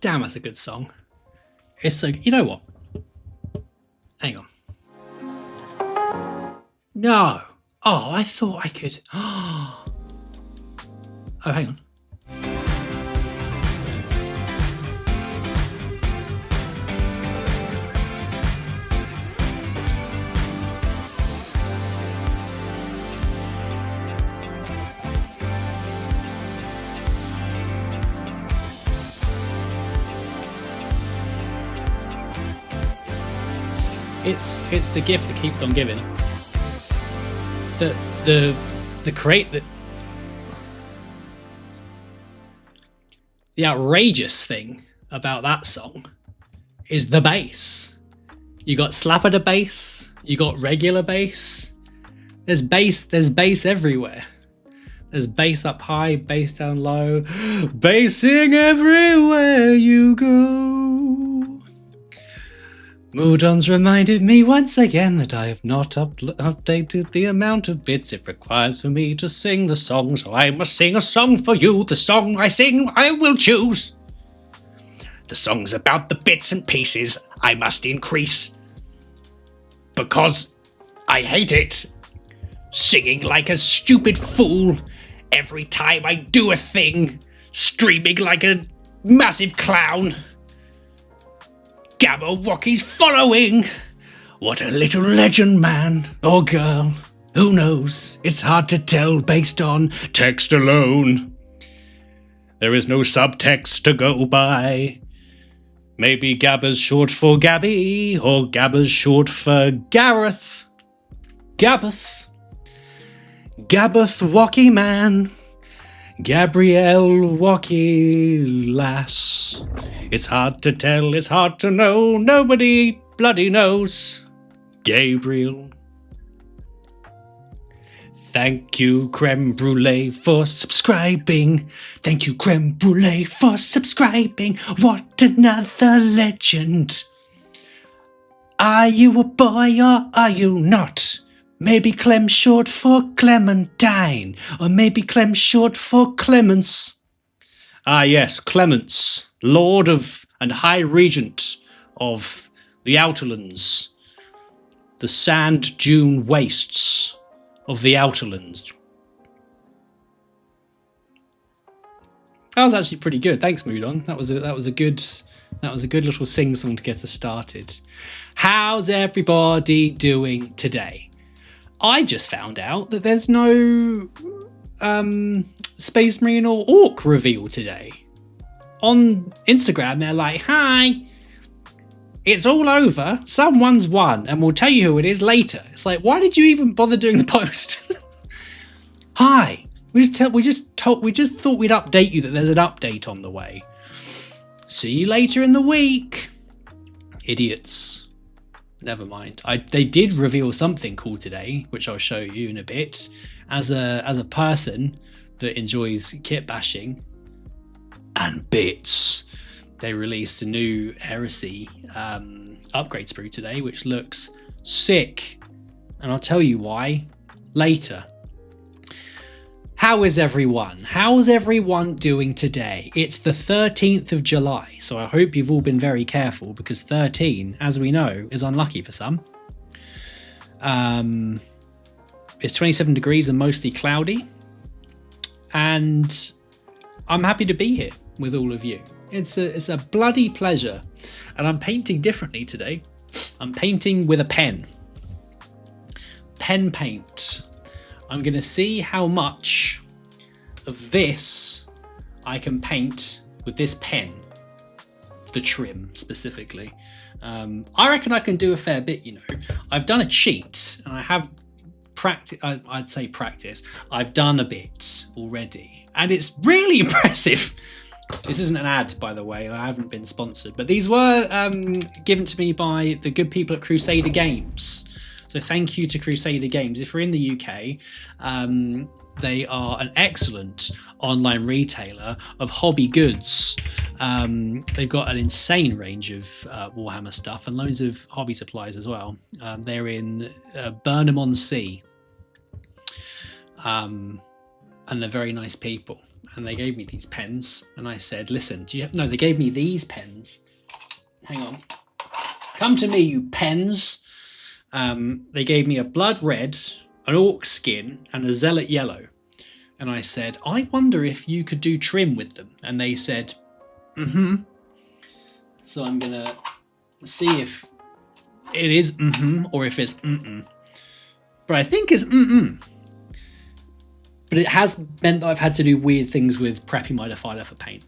Damn, that's a good song. It's so, you know what? Hang on. No. Oh, I thought I could. Oh, hang on. It's the gift that keeps on giving. The outrageous thing about that song is the bass. You got slap of the bass, you got regular bass. There's bass everywhere. There's bass up high, bass down low, bassing everywhere you go. Moodon's reminded me once again that I have not updated the amount of bits it requires for me to sing the song, so I must sing a song for you. The song I sing, I will choose. The song's about the bits and pieces I must increase, because I hate it. Singing like a stupid fool every time I do a thing, streaming like a massive clown. Gabberwocky's following. What a little legend, man or girl. Who knows? It's hard to tell based on text alone. There is no subtext to go by. Maybe Gabber's short for Gabby, or Gabber's short for Gareth. Gabbath. Gabbath Wocky man. Gabrielle Wocky lass. It's hard to tell, it's hard to know, nobody bloody knows. Gabriel. Thank you, Creme Brulee, for subscribing. Thank you, Creme Brulee, for subscribing. What another legend. Are you a boy or are you not? Maybe Clem short for Clementine, or maybe Clem short for Clemence. Ah yes, Clemence, Lord of and High Regent of the Outerlands, the sand dune wastes of the Outerlands. That was actually pretty good. Thanks, Moodon. That was a good little sing song to get us started. How's everybody doing today? I just found out that there's no Space Marine or Orc reveal today. On Instagram, they're like, hi, it's all over. Someone's won, and we'll tell you who it is later. It's like, why did you even bother doing the post? Hi, we just thought we'd update you that there's an update on the way. See you later in the week, idiots. Never mind. They did reveal something cool today, which I'll show you in a bit. As a person that enjoys kit bashing and bits, they released a new Heresy upgrade sprue today, which looks sick, and I'll tell you why later. How is everyone? How's everyone doing today? It's the 13th of July, so I hope you've all been very careful, because 13, as we know, is unlucky for some. It's 27 degrees and mostly cloudy, and I'm happy to be here with all of you. It's a bloody pleasure, and I'm painting differently today. I'm painting with a pen. Pen paint. I'm going to see how much of this I can paint with this pen, the trim specifically. I reckon I can do a fair bit, you know. I've done a cheat, and I have I'd say practice. I've done a bit already, and it's really impressive. This isn't an ad, by the way. I haven't been sponsored, but these were given to me by the good people at Crusader Games. So thank you to Crusader Games. If you're in the UK, they are an excellent online retailer of hobby goods. They've got an insane range of Warhammer stuff and loads of hobby supplies as well. They're in Burnham-on-Sea, and they're very nice people. and they gave me these pens, and I said, listen, no, they gave me these pens. Hang on. Come to me, you pens. They gave me a blood red, an orc skin, and a zealot yellow. And I said, I wonder if you could do trim with them. And they said, mm-hmm. So I'm going to see if it is mm-hmm or if it's mm-mm. But I think it's mm-mm. But it has meant that I've had to do weird things with prepping my Defiler for paint.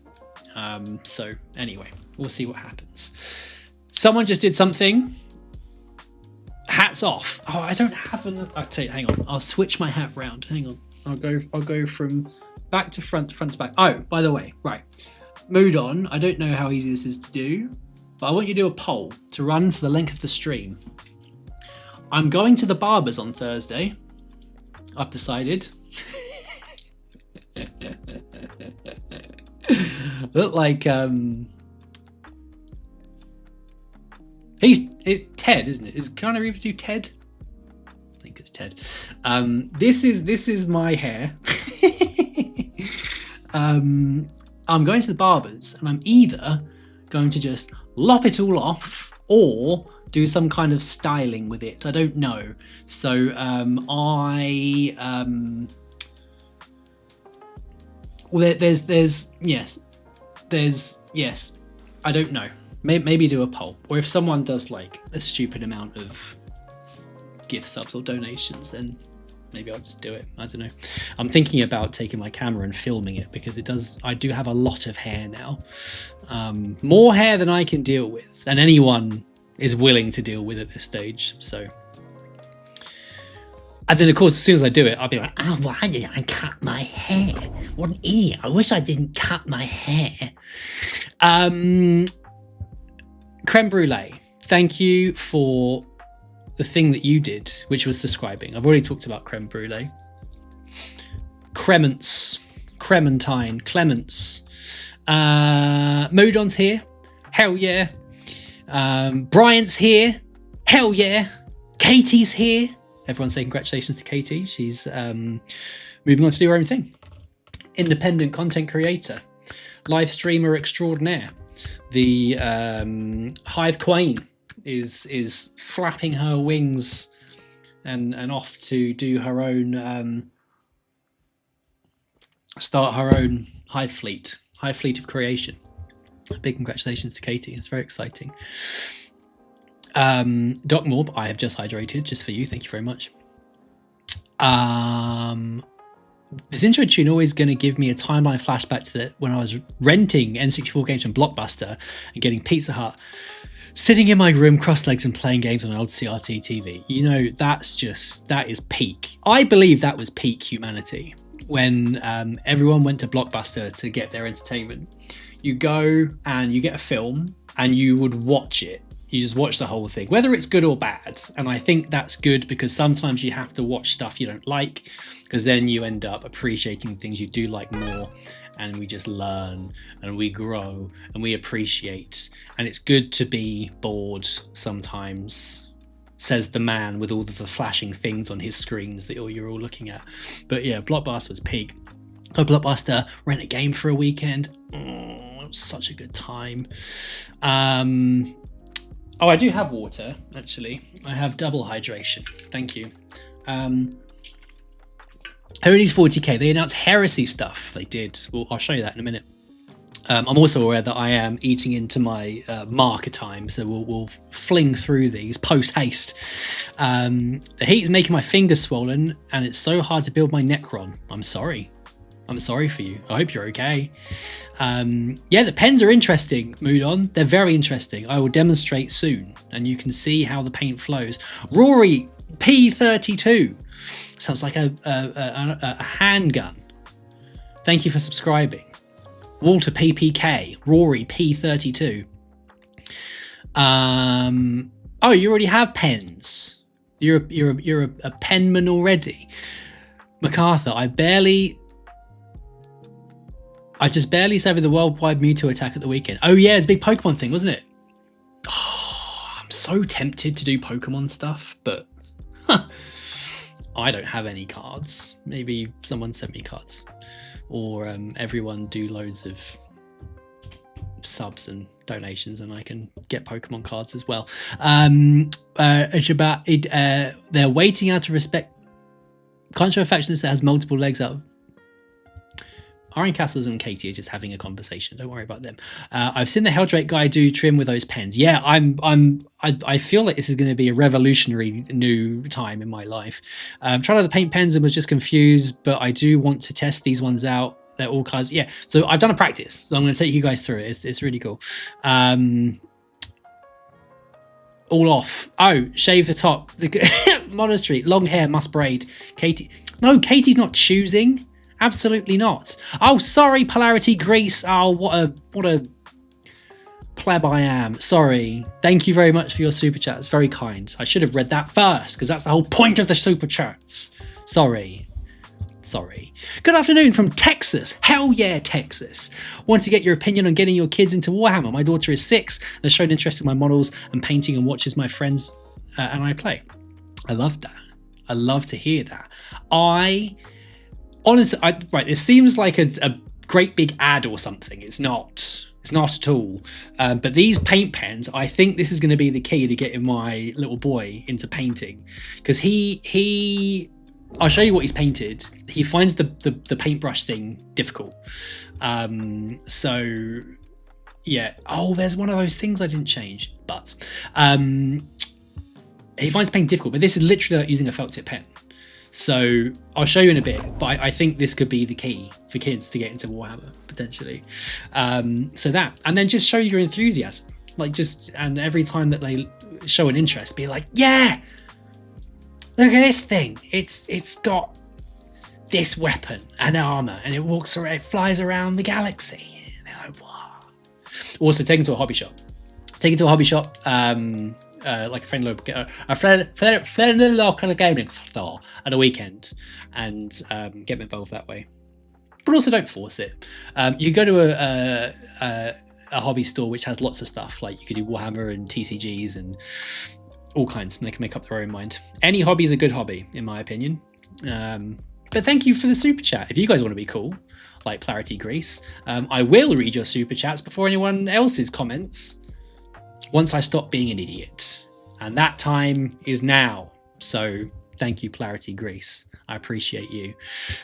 So anyway, we'll see what happens. Someone just did something. Hats off. Oh, I don't have an... I'll tell you, hang on. I'll switch my hat round. Hang on. I'll go from back to front to back. Oh, by the way, right. Mood on. I don't know how easy this is to do, but I want you to do a poll to run for the length of the stream. I'm going to the barbers on Thursday. I've decided. Look like Ted, isn't it? Is Keanu Reeves do Ted? I think it's Ted. This is my hair. I'm going to the barbers, and I'm either going to just lop it all off or do some kind of styling with it. I don't know. So there's yes. I don't know. Maybe do a poll, or if someone does like a stupid amount of gift subs or donations, then maybe I'll just do it. I don't know. I'm thinking about taking my camera and filming it because I do have a lot of hair now. More hair than I can deal with, and anyone is willing to deal with at this stage. So, and then of course, as soon as I do it, I'll be like, oh, why did I cut my hair? What an idiot. I wish I didn't cut my hair. Creme brulee, thank you for the thing that you did, which was subscribing. I've already talked about creme brulee. Cremence, Clementine, Clements. Modon's here. Hell yeah. Bryant's here. Hell yeah. Katie's here. Everyone say congratulations to Katie. She's moving on to do her own thing. Independent content creator. Live streamer extraordinaire. The Hive Queen is flapping her wings and off to do her own start her own hive fleet of creation. Big congratulations to Katie. It's very exciting. Doc Morb, I have just hydrated just for you. Thank you very much. This intro tune always going to give me a timeline flashback to when I was renting N64 games from Blockbuster and getting Pizza Hut, sitting in my room cross-legs and playing games on an old CRT TV. You know, that is peak. I believe that was peak humanity when everyone went to Blockbuster to get their entertainment. You go and you get a film and you would watch it. You just watch the whole thing, whether it's good or bad. And I think that's good because sometimes you have to watch stuff you don't like, because then you end up appreciating things you do like more, and we just learn and we grow and we appreciate. And it's good to be bored sometimes, says the man with all of the flashing things on his screens that you're all looking at. But yeah, Blockbuster was peak. Go Blockbuster, rent a game for a weekend. It was such a good time. Oh, I do have water, actually. I have double hydration. Thank you. Who needs 40k? They announced heresy stuff. They did. Well, I'll show you that in a minute. I'm also aware that I am eating into my marker time, so we'll fling through these post-haste. The heat is making my fingers swollen, and it's so hard to build my Necron. I'm sorry. I'm sorry for you. I hope you're okay. Yeah, the pens are interesting, Mood On. They're very interesting. I will demonstrate soon, and you can see how the paint flows. Rory P32. Sounds like a handgun. Thank you for subscribing. Walter PPK. Rory P32. Oh, you already have pens. You're a penman already. MacArthur, I just barely survived the worldwide Mewtwo attack at the weekend. Oh yeah, it's a big Pokemon thing, wasn't it? Oh, I'm so tempted to do Pokemon stuff, but I don't have any cards. Maybe someone sent me cards. or everyone do loads of subs and donations, and I can get Pokemon cards as well. It's about it. They're waiting out of respect. Can't show affectionate that has multiple legs up. Iron Castles and Katie are just having a conversation. Don't worry about them. I've seen the Helldrake guy do trim with those pens. Yeah, I feel like this is going to be a revolutionary new time in my life. Tried out the paint pens and was just confused, but I do want to test these ones out. They're all colors. Yeah, so I've done a practice. So I'm going to take you guys through it. It's really cool. All off. Oh, shave the top. The monastery. Long hair, must braid. Katie. No, Katie's not choosing. Absolutely not. Oh, sorry, Polarity Grease. Oh, what a pleb I am. Sorry. Thank you very much for your super chat. It's very kind. I should have read that first, because that's the whole point of the super chats. Sorry. Good afternoon from Texas. Hell yeah, Texas. Want to get your opinion on getting your kids into Warhammer. My daughter is 6 and has shown interest in my models and painting and watches my friends and I play. I love that. I love to hear that. Honestly, right, this seems like a great big ad or something. It's not at all. But these paint pens, I think this is going to be the key to getting my little boy into painting, because I'll show you what he's painted. He finds the paintbrush thing difficult. So yeah. Oh, there's one of those things I didn't change, but he finds paint difficult. But this is literally like using a felt tip pen. So I'll show you in a bit, but I think this could be the key for kids to get into Warhammer potentially. So that, and then just show your enthusiasm, and every time that they show an interest, be like, yeah, look at this thing. It's got this weapon and armor, and it flies around the galaxy. And they're like, wow. Also, take it to a hobby shop. Like a friend in the local gaming store at a weekend, and get involved that way. But also don't force it. You go to a hobby store which has lots of stuff, like you could do Warhammer and TCGs and all kinds, and they can make up their own mind. Any hobby is a good hobby, in my opinion. But thank you for the super chat. If you guys want to be cool, like Polarity Grease, I will read your super chats before anyone else's comments, once I stop being an idiot. And that time is now. So thank you, Polarity Grease. I appreciate you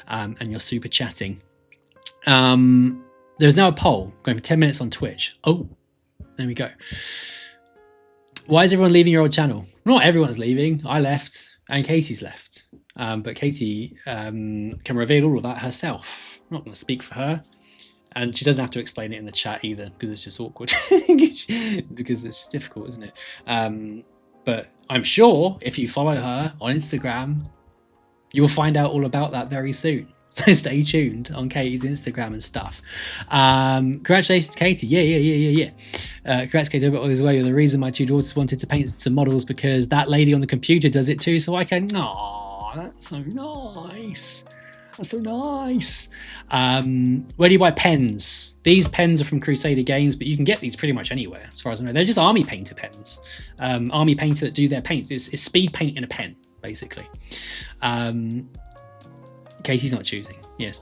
and your super chatting. There's now a poll going for 10 minutes on Twitch. Oh, there we go. Why is everyone leaving your old channel? Not everyone's leaving. I left and Katie's left. But Katie can reveal all of that herself. I'm not going to speak for her. And she doesn't have to explain it in the chat either, because it's just awkward. Because it's just difficult, isn't it? But I'm sure if you follow her on Instagram, you'll find out all about that very soon. So stay tuned on Katie's Instagram and stuff. Congratulations, Katie. Yeah. Congrats, Katie. But as well, you're the reason my 2 daughters wanted to paint some models, because that lady on the computer does it too. So I can. Aww, that's so nice. That's so nice. Where do you buy pens? These pens are from Crusader Games, but you can get these pretty much anywhere, as far as I know. They're just army painter pens. Army painter that do their paints. It's speed paint in a pen, basically. Katie's not choosing. Yes.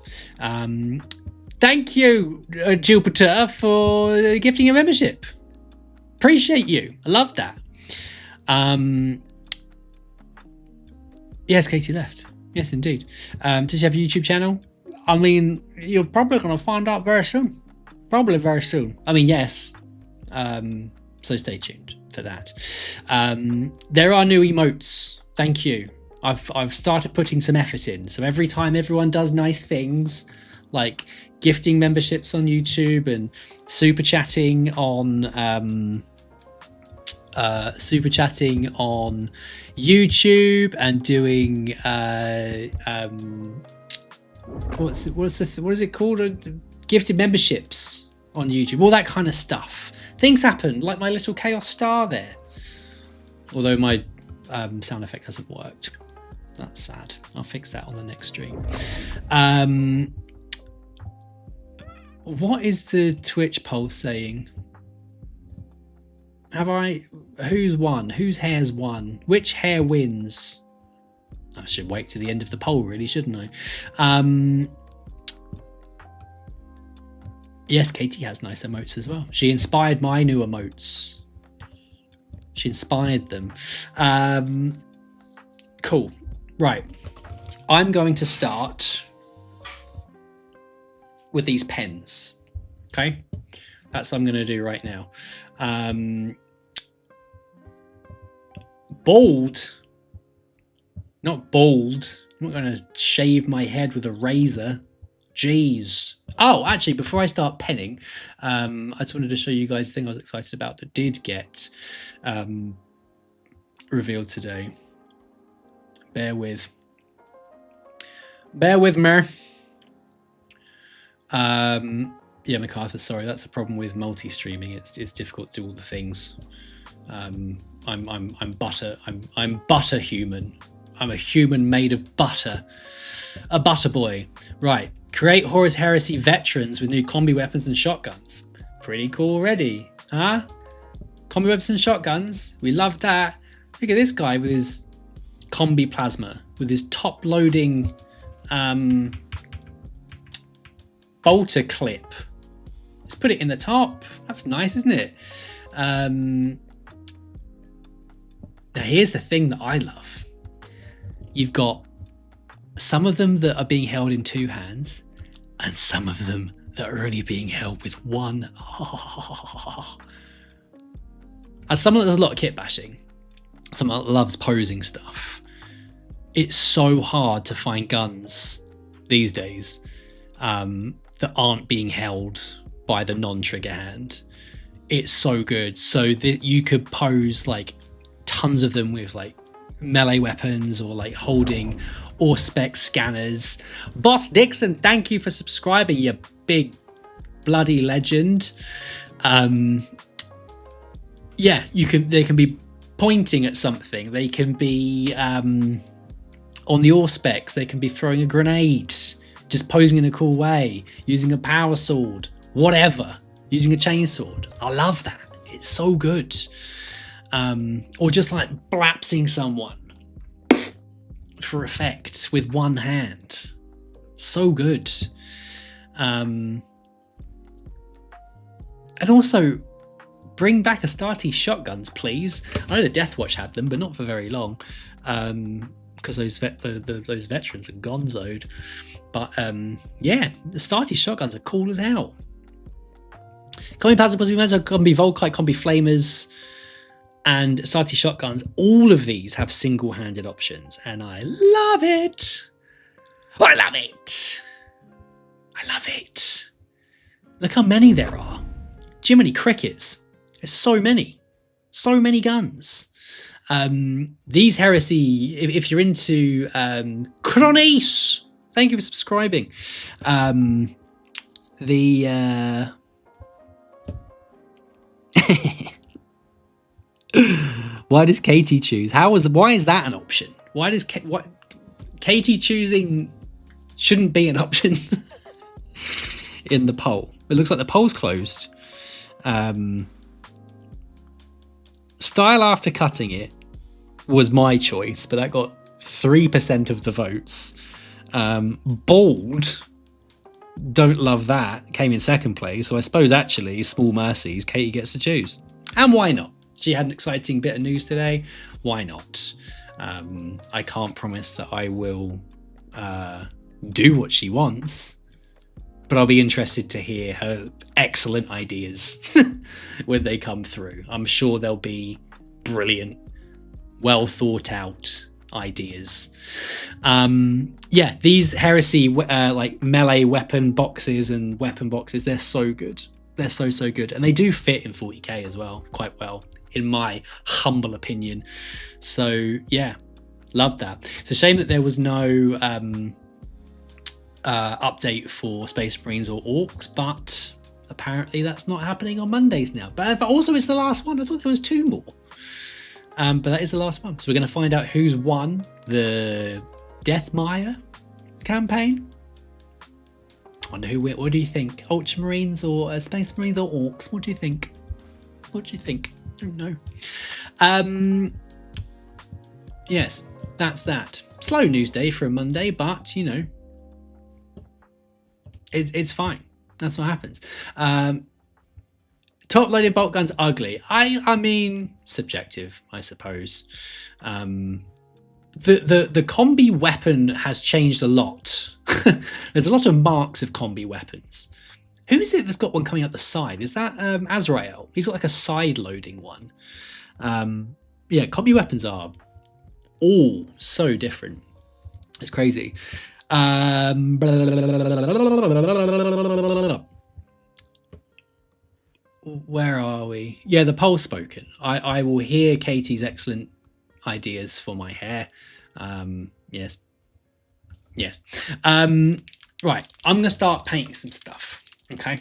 Thank you, Jupiter, for gifting a membership. Appreciate you. I love that. Yes, Katie left. Yes, indeed. Does she have a YouTube channel? I mean, you're probably going to find out very soon. Probably very soon. I mean, yes. So stay tuned for that. There are new emotes. Thank you. I've started putting some effort in. So every time everyone does nice things, like gifting memberships on YouTube and super chatting on YouTube and doing what is it called? Gifted memberships on YouTube, all that kind of stuff. Things happen, like my little chaos star there. Although my sound effect hasn't worked. That's sad. I'll fix that on the next stream. What is the Twitch poll saying? Who's won? Whose hair's won? Which hair wins? I should wait to the end of the poll, really, shouldn't I? Yes, Katie has nice emotes as well. She inspired my new emotes. She inspired them. Cool. Right. I'm going to start with these pens. Okay? That's what I'm going to do right now. Bald. Not bald. I'm not going to shave my head with a razor. Jeez. Oh, actually, before I start penning, I just wanted to show you guys the thing I was excited about that did get revealed today. Bear with me. Yeah, MacArthur, sorry, that's the problem with multi-streaming. It's difficult to do all the things. I'm butter human. I'm a human made of butter. A butter boy. Right. Create Horus Heresy veterans with new combi weapons and shotguns. Pretty cool already, huh? Combi weapons and shotguns. We love that. Look at this guy with his combi plasma, with his top-loading bolter clip. Let's put it in the top. That's nice, isn't it? Now here's the thing that I love. You've got some of them that are being held in two hands and some of them that are only being held with one. As someone that does a lot of kit bashing, someone that loves posing stuff, it's so hard to find guns these days that aren't being held by the non-trigger hand. It's so good. So that you could pose like tons of them with like melee weapons or like holding Auspex scanners. Boss Dixon, thank you for subscribing, you big bloody legend. Yeah, they can be pointing at something. They can be on the Auspex, they can be throwing a grenade, just posing in a cool way, using a power sword, whatever, using a chainsword. I love that. It's so good. Or just like blapsing someone for effect with one hand. So good. And also bring back Astartes shotguns, please. I know the Deathwatch had them, but not for very long, because those veterans are gonzoed. But yeah, Astartes shotguns are cool as hell. Combi pads are combi Volkite, combi flamers, and Astartes shotguns. All of these have single-handed options, and I love it. I love it. I love it. Look how many there are. Jiminy crickets. There's so many guns. These heresy, if you're into Cronies, thank you for subscribing. Why does Katie choose? Why is that an option? Why does Katie choosing shouldn't be an option in the poll? It looks like the poll's closed. Style after cutting it was my choice, but that got 3% of the votes. Bald, don't love that, came in second place. So I suppose actually, small mercies, Katie gets to choose. And why not? She had an exciting bit of news today. Why not? I can't promise that I will do what she wants, but I'll be interested to hear her excellent ideas when they come through. I'm sure they'll be brilliant, well thought out ideas. Yeah, these heresy like melee weapon boxes and weapon boxes, they're so good. They're so good, and they do fit in 40k as well, quite well, in my humble opinion. So yeah, love that. It's a shame that there was no update for Space Marines or Orcs, but apparently that's not happening on Mondays now. But also it's the last one. I thought there was 2 more. But that is the last one. So we're going to find out who's won the Deathmire campaign. I wonder who. What do you think? Ultramarines or Space Marines or Orcs? What do you think? What do you think? I don't know. Yes, that's that. Slow news day for a Monday, but you know, it's fine. That's what happens. Top loaded bolt guns ugly. I mean, subjective, I suppose. The combi weapon has changed a lot. There's a lot of marks of combi weapons. Who is it that's got one coming out the side? Is that Azrael? He's got like a side loading one. Yeah, combi weapons are all so different. It's crazy. Where are we? Yeah, the poll spoken. I will hear Katie's excellent ideas for my hair. Yes. Right, I'm going to start painting some stuff. Okay.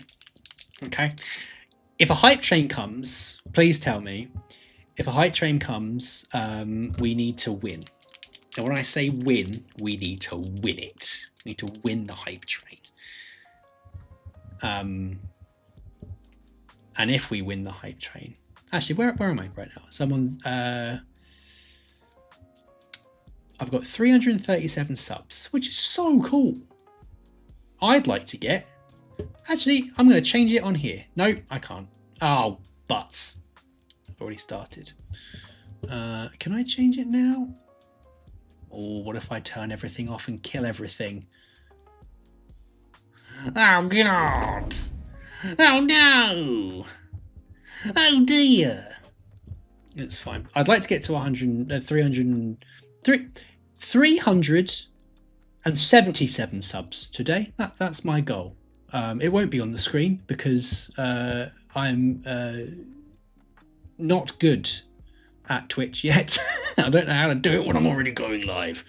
If a hype train comes, please tell me. If a hype train comes, we need to win. And when I say win, we need to win it. We need to win the hype train. And if we win the hype train, actually, where am I right now? Someone, I've got 337 subs, which is so cool. I'd like to get. Actually, I'm going to change it on here. No, I can't. Oh, but I've already started. Can I change it now? Or what if I turn everything off and kill everything? Oh God! Oh no! Oh dear! It's fine. I'd like to get to 377 subs today. That's my goal. It won't be on the screen because I'm not good at Twitch yet. I don't know how to do it when I'm already going live.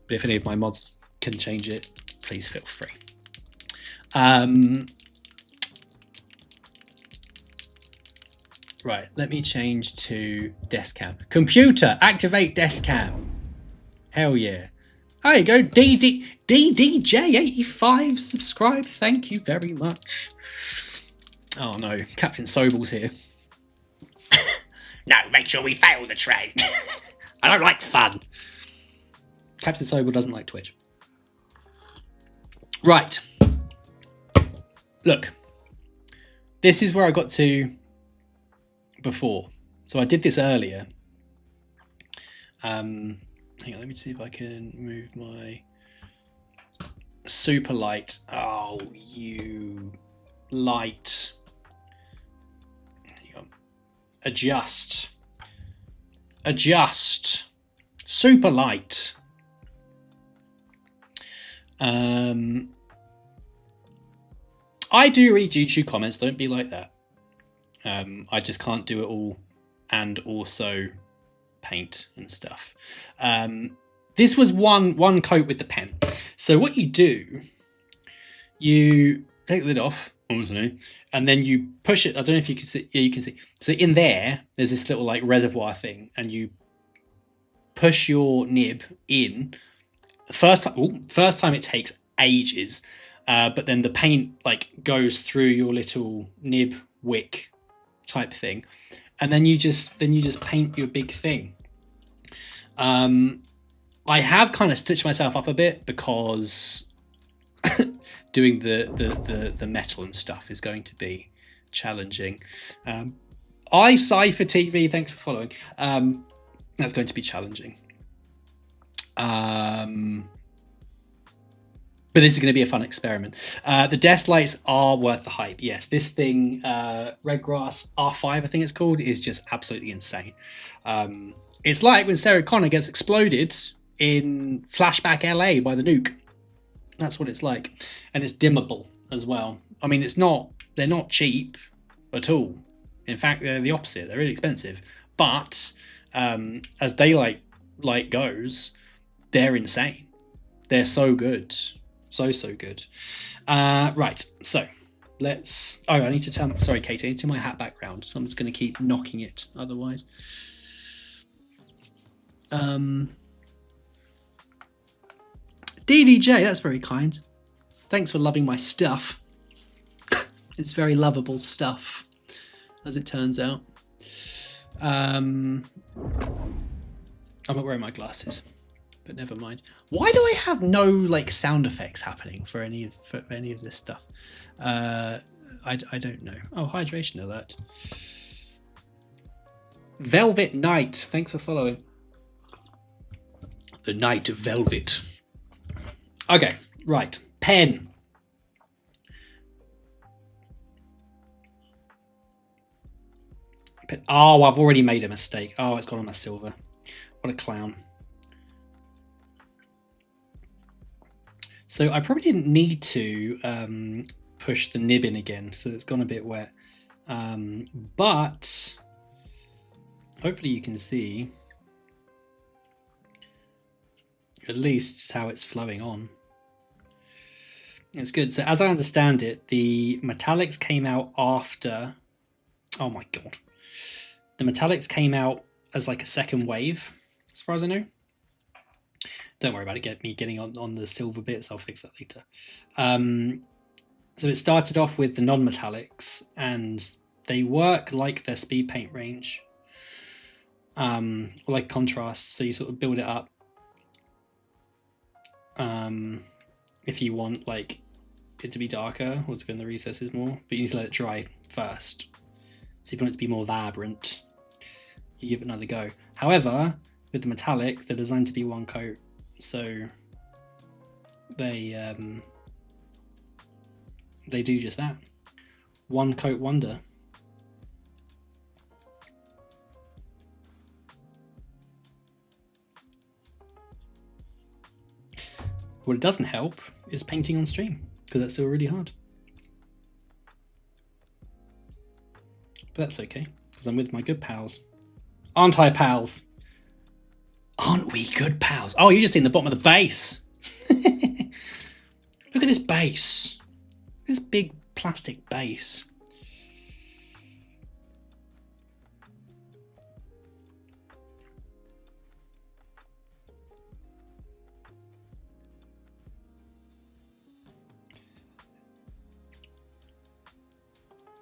But if any of my mods can change it, please feel free. Right, let me change to desk cam. Computer, activate desk cam. Hell yeah. There you go, DDJ85 subscribed. Thank you very much. Oh no, Captain Sobel's here. No, make sure we fail the train. I don't like fun. Captain Sobel doesn't like Twitch. Right. Look. This is where I got to before. So I did this earlier. Hang on, let me see if I can move my super light. Oh, you light. Adjust. Super light. I do read YouTube comments, don't be like that. I just can't do it all and also paint and stuff. This was one coat with the pen. So what you do, you take the lid off, obviously, and then you push it. I don't know if you can see. Yeah, you can see. So in there's this little like reservoir thing, and you push your nib in. First time it takes ages, but then the paint like goes through your little nib wick type thing, and then you just paint your big thing. I have kind of stitched myself up a bit because doing the metal and stuff is going to be challenging. Cypher TV, thanks for following. That's going to be challenging. But this is going to be a fun experiment. The desk lights are worth the hype. Yes, this thing, Redgrass R5, I think it's called, is just absolutely insane. It's like when Sarah Connor gets exploded in Flashback LA by the nuke. That's what it's like. And it's dimmable as well. I mean, they're not cheap at all. In fact, they're the opposite. They're really expensive. But as daylight light goes, they're insane. They're so good. So good. Right, so let's... Oh, I need to turn... Sorry, Katie, I need to turn my hat back round. I'm just going to keep knocking it otherwise. DDJ, that's very kind. Thanks for loving my stuff. It's very lovable stuff, as it turns out. I'm not wearing my glasses. But never mind. Why do I have no like sound effects happening for any of this stuff? I don't know. Oh, hydration alert. Velvet Knight, thanks for following. The Knight of Velvet. Okay, right. Pen. Oh, I've already made a mistake. Oh, it's gone on my silver. What a clown. So I probably didn't need to push the nib in again, so it's gone a bit wet. But hopefully you can see at least how it's flowing on. It's good. So as I understand it, the metallics came out after... Oh my god. The metallics came out as like a second wave, as far as I know. Don't worry about it, getting on the silver bits, I'll fix that later. So it started off with the non-metallics, and they work like their speed paint range, or like contrast, so you sort of build it up. If you want like it to be darker or to go in the recesses more, but you need to let it dry first. So if you want it to be more vibrant, you give it another go. However, with the metallic, they're designed to be one coat, so they do just that. One coat wonder. What it doesn't help is painting on stream, because that's still really hard. But that's okay, because I'm with my good pals. Aren't I, pals? Aren't we good pals? Oh, you just seen the bottom of the base. Look at this base. This big plastic base.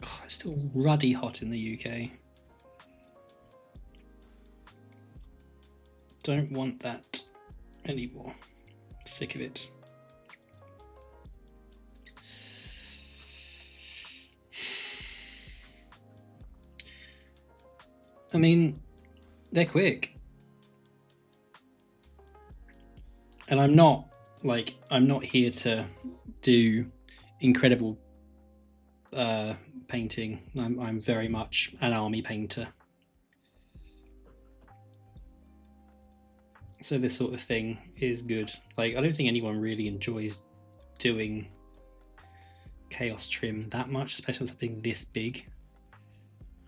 Oh, it's still ruddy hot in the UK. Don't want that anymore. Sick of it. I mean, they're quick. And I'm not here to do incredible painting. I'm very much an army painter. So this sort of thing is good. Like, I don't think anyone really enjoys doing chaos trim that much, especially on something this big.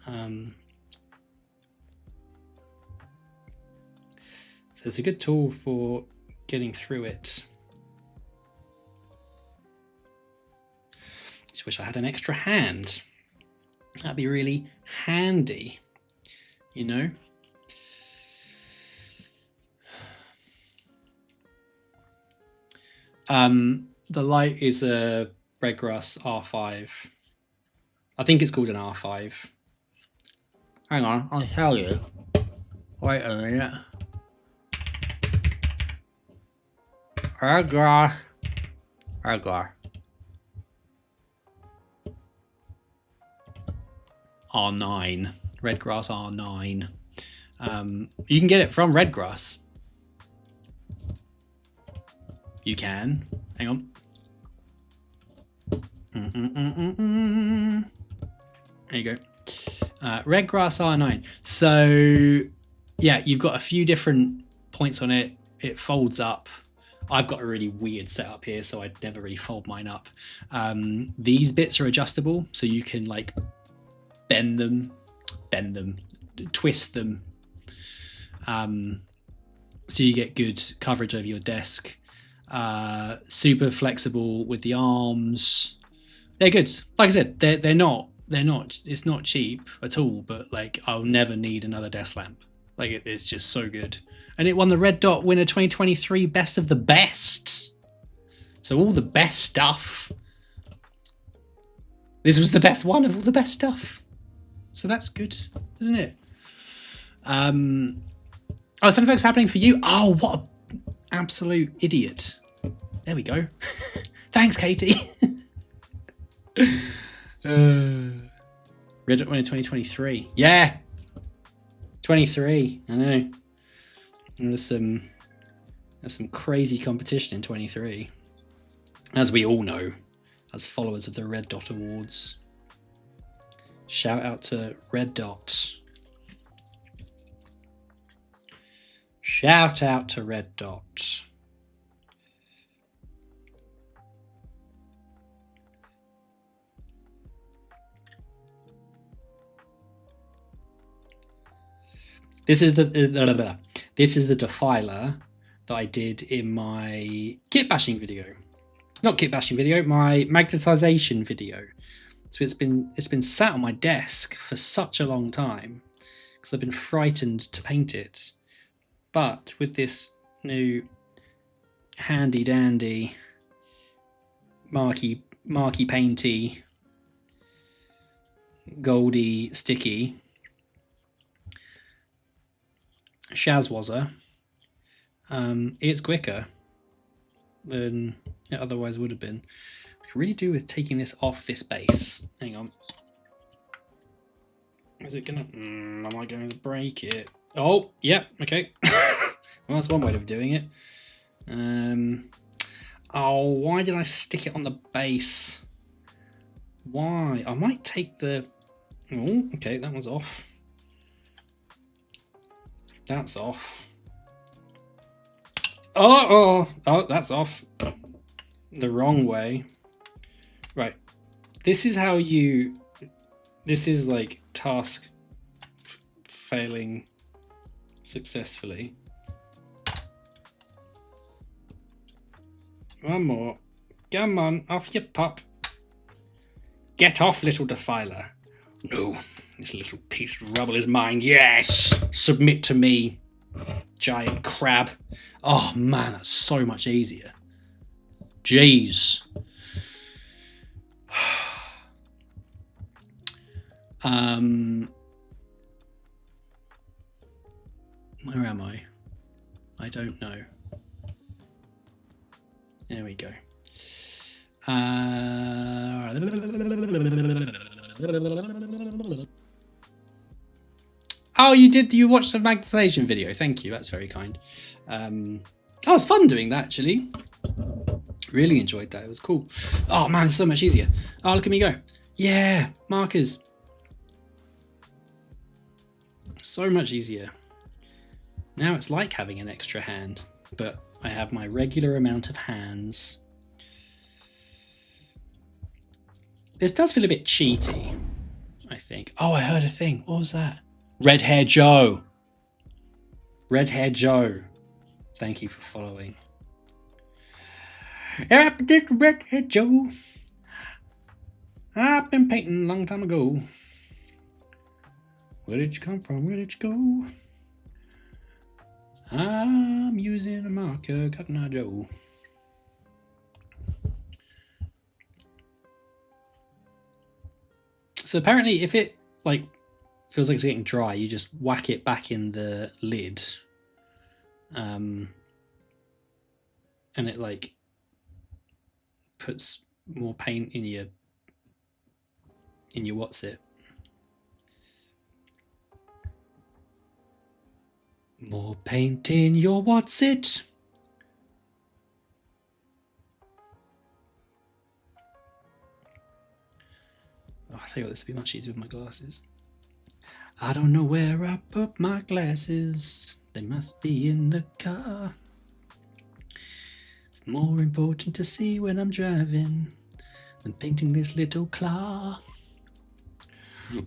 So it's a good tool for getting through it. Just wish I had an extra hand. That'd be really handy, you know? The light is a Redgrass R5. I think it's called an R5. Hang on, I'll tell you. Wait a minute. Redgrass. R9. Redgrass R9. You can get it from Redgrass. You can. Hang on. There you go. Redgrass R9. So, yeah, you've got a few different points on it. It folds up. I've got a really weird setup here, so I'd never really fold mine up. These bits are adjustable, so you can like bend them, twist them, so you get good coverage over your desk. Super flexible with the arms. They're good. Like I said, they're not. It's not cheap at all. But like, I'll never need another desk lamp. Like, it's just so good. And it won the Red Dot Winner 2023 Best of the Best. So all the best stuff. This was the best one of all the best stuff. So that's good, isn't it? Oh, sound effects happening for you? Oh, what absolute idiot. There we go. Thanks, Katie. Red Dot won in 2023. Yeah. 23. I know. And there's some crazy competition in 23. As we all know, as followers of the Red Dot Awards. Shout out to Red Dot. Shout out to Red Dot. This is the Defiler that I did in my kit bashing video. Not kit bashing video, my magnetization video. So it's been sat on my desk for such a long time because I've been frightened to paint it. But with this new handy dandy marky painty goldy sticky Shazwazzer, it's quicker than it otherwise would have been. I could really do with taking this off this base. Hang on. Is it gonna... am I going to break it? Oh, yeah, okay. Well, that's one way of doing it. Oh, why did I stick it on the base? Why? I might take the... oh, okay, that one's off. That's off. Oh, that's off. The wrong way. Right. This is how you... this is like task failing successfully. One more. Come on, off you pop. Get off, little Defiler. No, this little piece of rubble is mine. Yes! Submit to me, giant crab. Oh man, that's so much easier. Jeez. Where am I? I don't know. There we go. Oh, you watched the magnetization video. Thank you, that's very kind. Oh, it was fun doing that, actually. Really enjoyed that, it was cool. Oh man, it's so much easier. Oh, look at me go. Yeah, markers. So much easier. Now it's like having an extra hand, but I have my regular amount of hands. This does feel a bit cheaty, I think. Oh, I heard a thing. What was that? Red Hair Joe. Red Hair Joe. Thank you for following. Red Hair Joe. I've been painting a long time ago. Where did you come from? Where did you go? I'm using a marker, Cotton Eye Joe. So apparently if it like feels like it's getting dry, you just whack it back in the lid. And it like puts more paint in your what's it? More paint in your what's it? Oh, I tell you what, this would be much easier with my glasses. I don't know where I put my glasses. They must be in the car. It's more important to see when I'm driving than painting this little claw.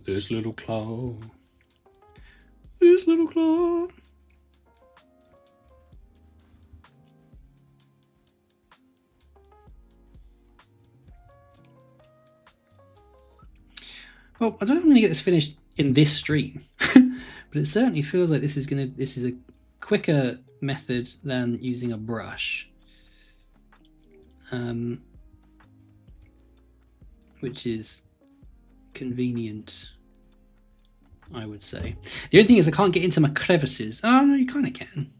This little claw. This little claw. Well, I don't know if I'm going to get this finished in this stream, but it certainly feels like this is a quicker method than using a brush, which is convenient, I would say. The only thing is I can't get into my crevices. Oh no, you kind of can.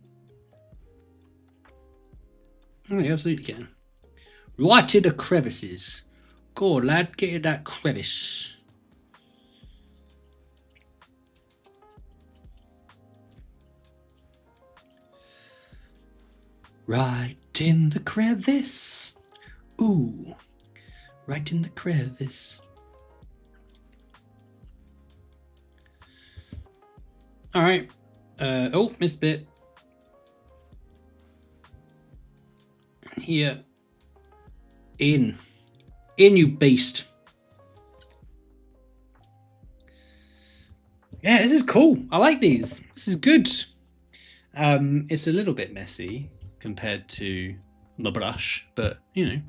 Oh, you absolutely can. Right in the crevices. Go on, lad, get in that crevice. Right in the crevice. Ooh, right in the crevice. All right. Oh, missed a bit. Here. In, you beast. Yeah, this is cool. I like these. This is good. It's a little bit messy compared to the brush, but you know,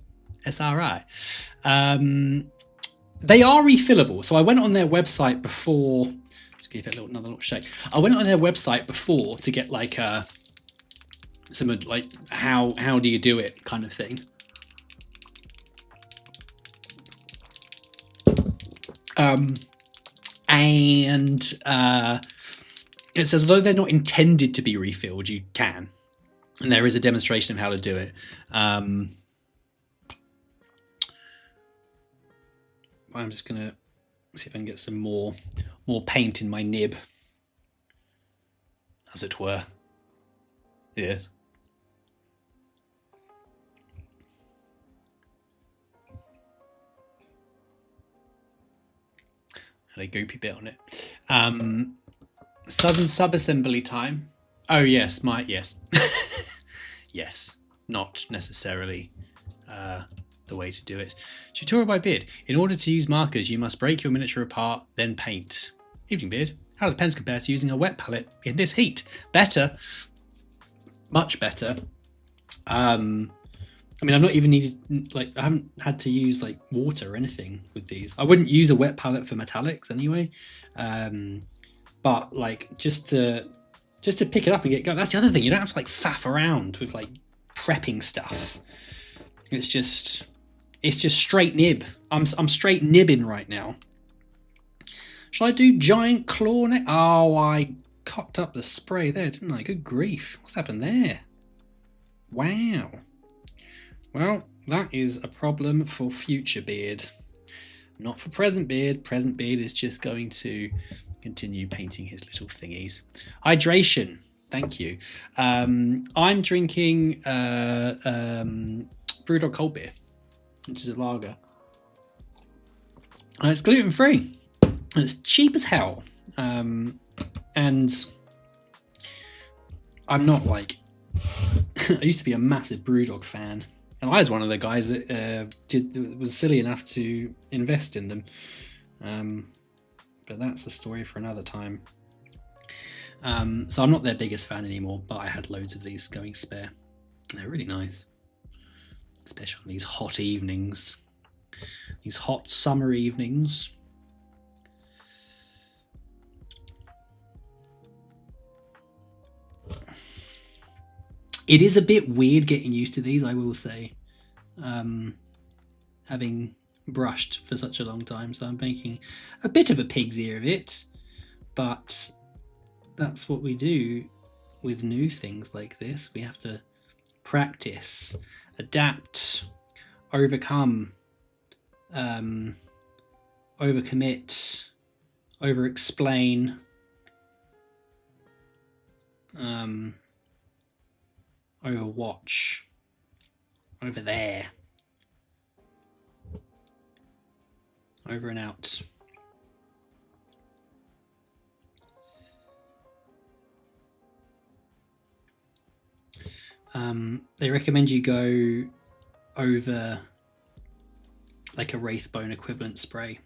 it's all right. They are refillable. So I went on their website before. Just give it another little shake. I went on their website before to get like some like how do you do it kind of thing. It says although they're not intended to be refilled, you can, and there is a demonstration of how to do it. I'm just gonna see if I can get some more paint in my nib, as it were. Yes. Had a goopy bit on it. Sudden sub-assembly time. Oh yes, yes. Yes, not necessarily the way to do it. Tutorial by Beard. In order to use markers, you must break your miniature apart, then paint. Evening Beard. How do the pens compare to using a wet palette in this heat? Better. Much better. I mean, I've not even needed, like, I haven't had to use like water or anything with these. I wouldn't use a wet palette for metallics anyway. But like just to pick it up and get going. That's the other thing. You don't have to like faff around with like prepping stuff. It's just straight nib. I'm straight nibbing right now. Shall I do giant claw neck? Oh, I cocked up the spray there, didn't I? Good grief. What's happened there? Wow. Well, that is a problem for future Beard. Not for present Beard. Present Beard is just going to continue painting his little thingies. Hydration. Thank you. I'm drinking Brewdog cold beer, which is a lager. And it's gluten-free. It's cheap as hell. And I'm not like... I used to be a massive Brewdog fan. And I was one of the guys that was silly enough to invest in them. But that's a story for another time. So I'm not their biggest fan anymore, but I had loads of these going spare. They're really nice. Especially on these hot evenings. These hot summer evenings. It is a bit weird getting used to these, I will say. Having brushed for such a long time, so I'm making a bit of a pig's ear of it, but that's what we do with new things like this. We have to practice, adapt, overcome, overcommit, over-explain, overwatch, over there, over and out. They recommend you go over like a Wraithbone equivalent spray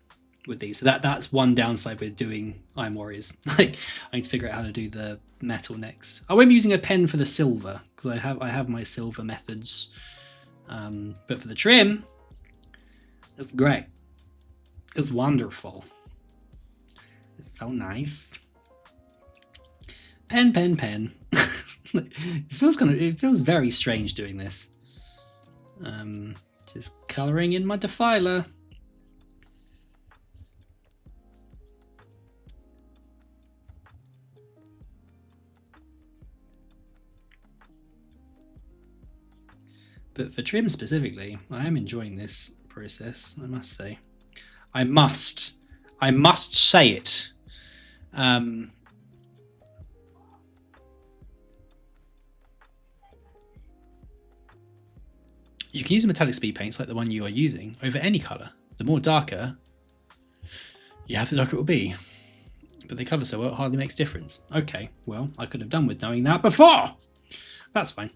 with these. So that's one downside with doing Iron Warriors. Like I need to figure out how to do the metal next. I won't be using a pen for the silver because I have my silver methods. But for the trim, it's great. It's wonderful. It's so nice. Pen, pen, pen. It feels very strange doing this. Just colouring in my Defiler. But for trim specifically, I am enjoying this process, I must say. I must say it. You can use metallic speed paints like the one you are using over any colour. The more darker you have, the darker it will be. But they cover so well, it hardly makes difference. Okay, well, I could have done with knowing that before. That's fine.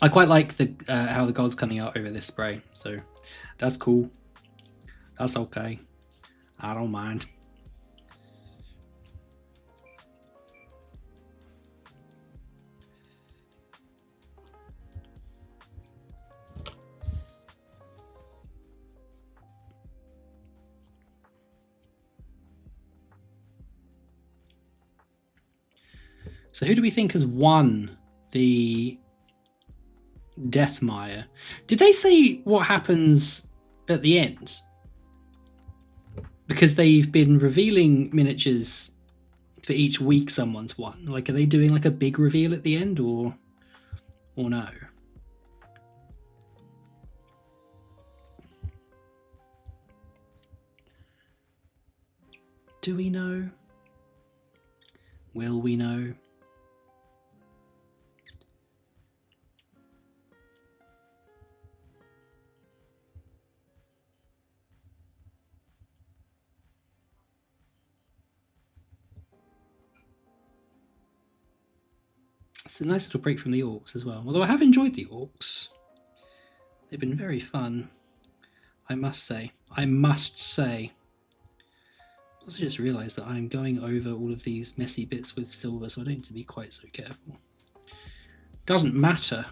I quite like the how the gold's coming out over this spray, so that's cool. That's okay. I don't mind. So who do we think has won the Deathmire? Did they say what happens at the end? Because they've been revealing miniatures for each week someone's won. Like, are they doing like a big reveal at the end or no? Do we know? Will we know? It's a nice little break from the orcs as well. Although I have enjoyed the orcs. They've been very fun, I must say. I must say. I also just realised that I'm going over all of these messy bits with silver, so I don't need to be quite so careful. Doesn't matter.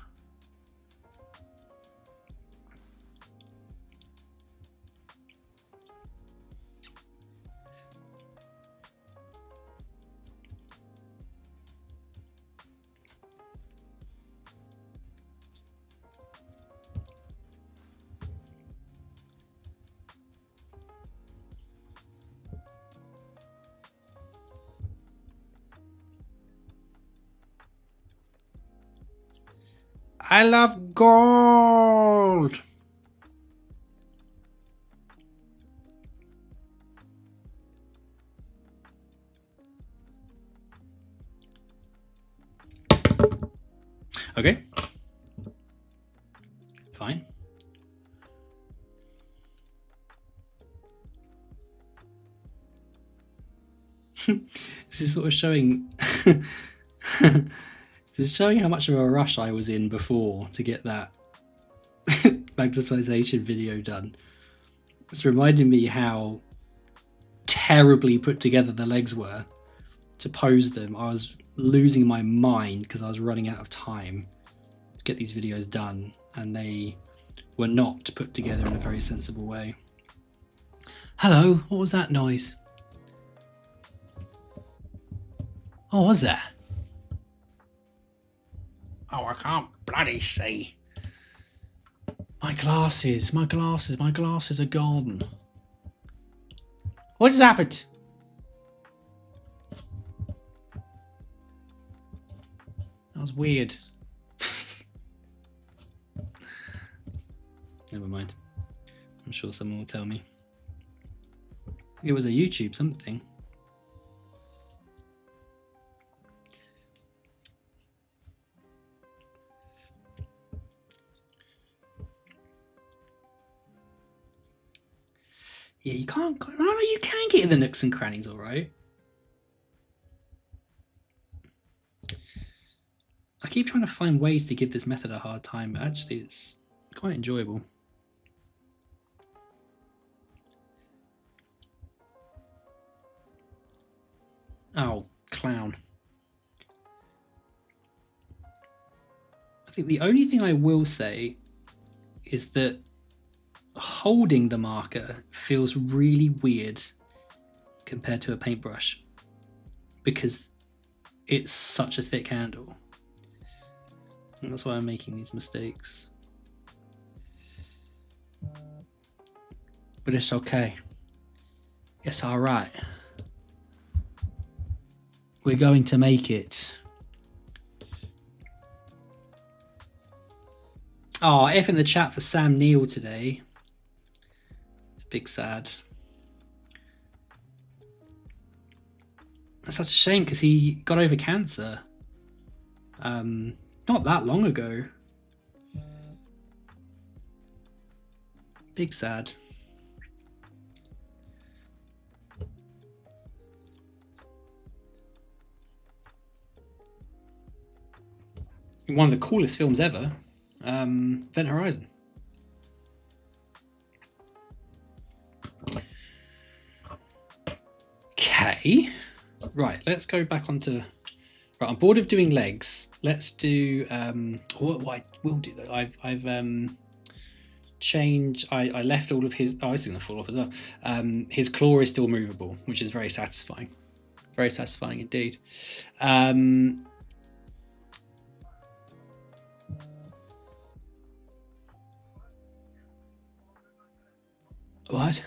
I love gold. Okay. Fine. This is sort of showing this is showing how much of a rush I was in before to get that magnetization video done. It's reminding me how terribly put together the legs were to pose them. I was losing my mind because I was running out of time to get these videos done, and they were not put together in a very sensible way. Hello, what was that noise? Oh, what was that? Oh, I can't bloody see. My glasses are gone. What has happened? That was weird. Never mind. I'm sure someone will tell me. It was a YouTube something. Yeah, you can't. No, you can get in the nooks and crannies, all right. I keep trying to find ways to give this method a hard time, but actually it's quite enjoyable. Oh, clown. I think the only thing I will say is that holding the marker feels really weird compared to a paintbrush because it's such a thick handle. And that's why I'm making these mistakes. But it's okay. It's alright. We're going to make it. Oh, F in the chat for Sam Neill today. It's big sad. That's such a shame because he got over cancer. Not that long ago. Big sad. One of the coolest films ever. Event Horizon. Okay. Right, let's go back onto... Right, I'm bored of doing legs. Let's do... what I will do, though, I've changed... I left all of his... Oh, it's going to fall off as well. His claw is still movable, which is very satisfying. Very satisfying indeed. What?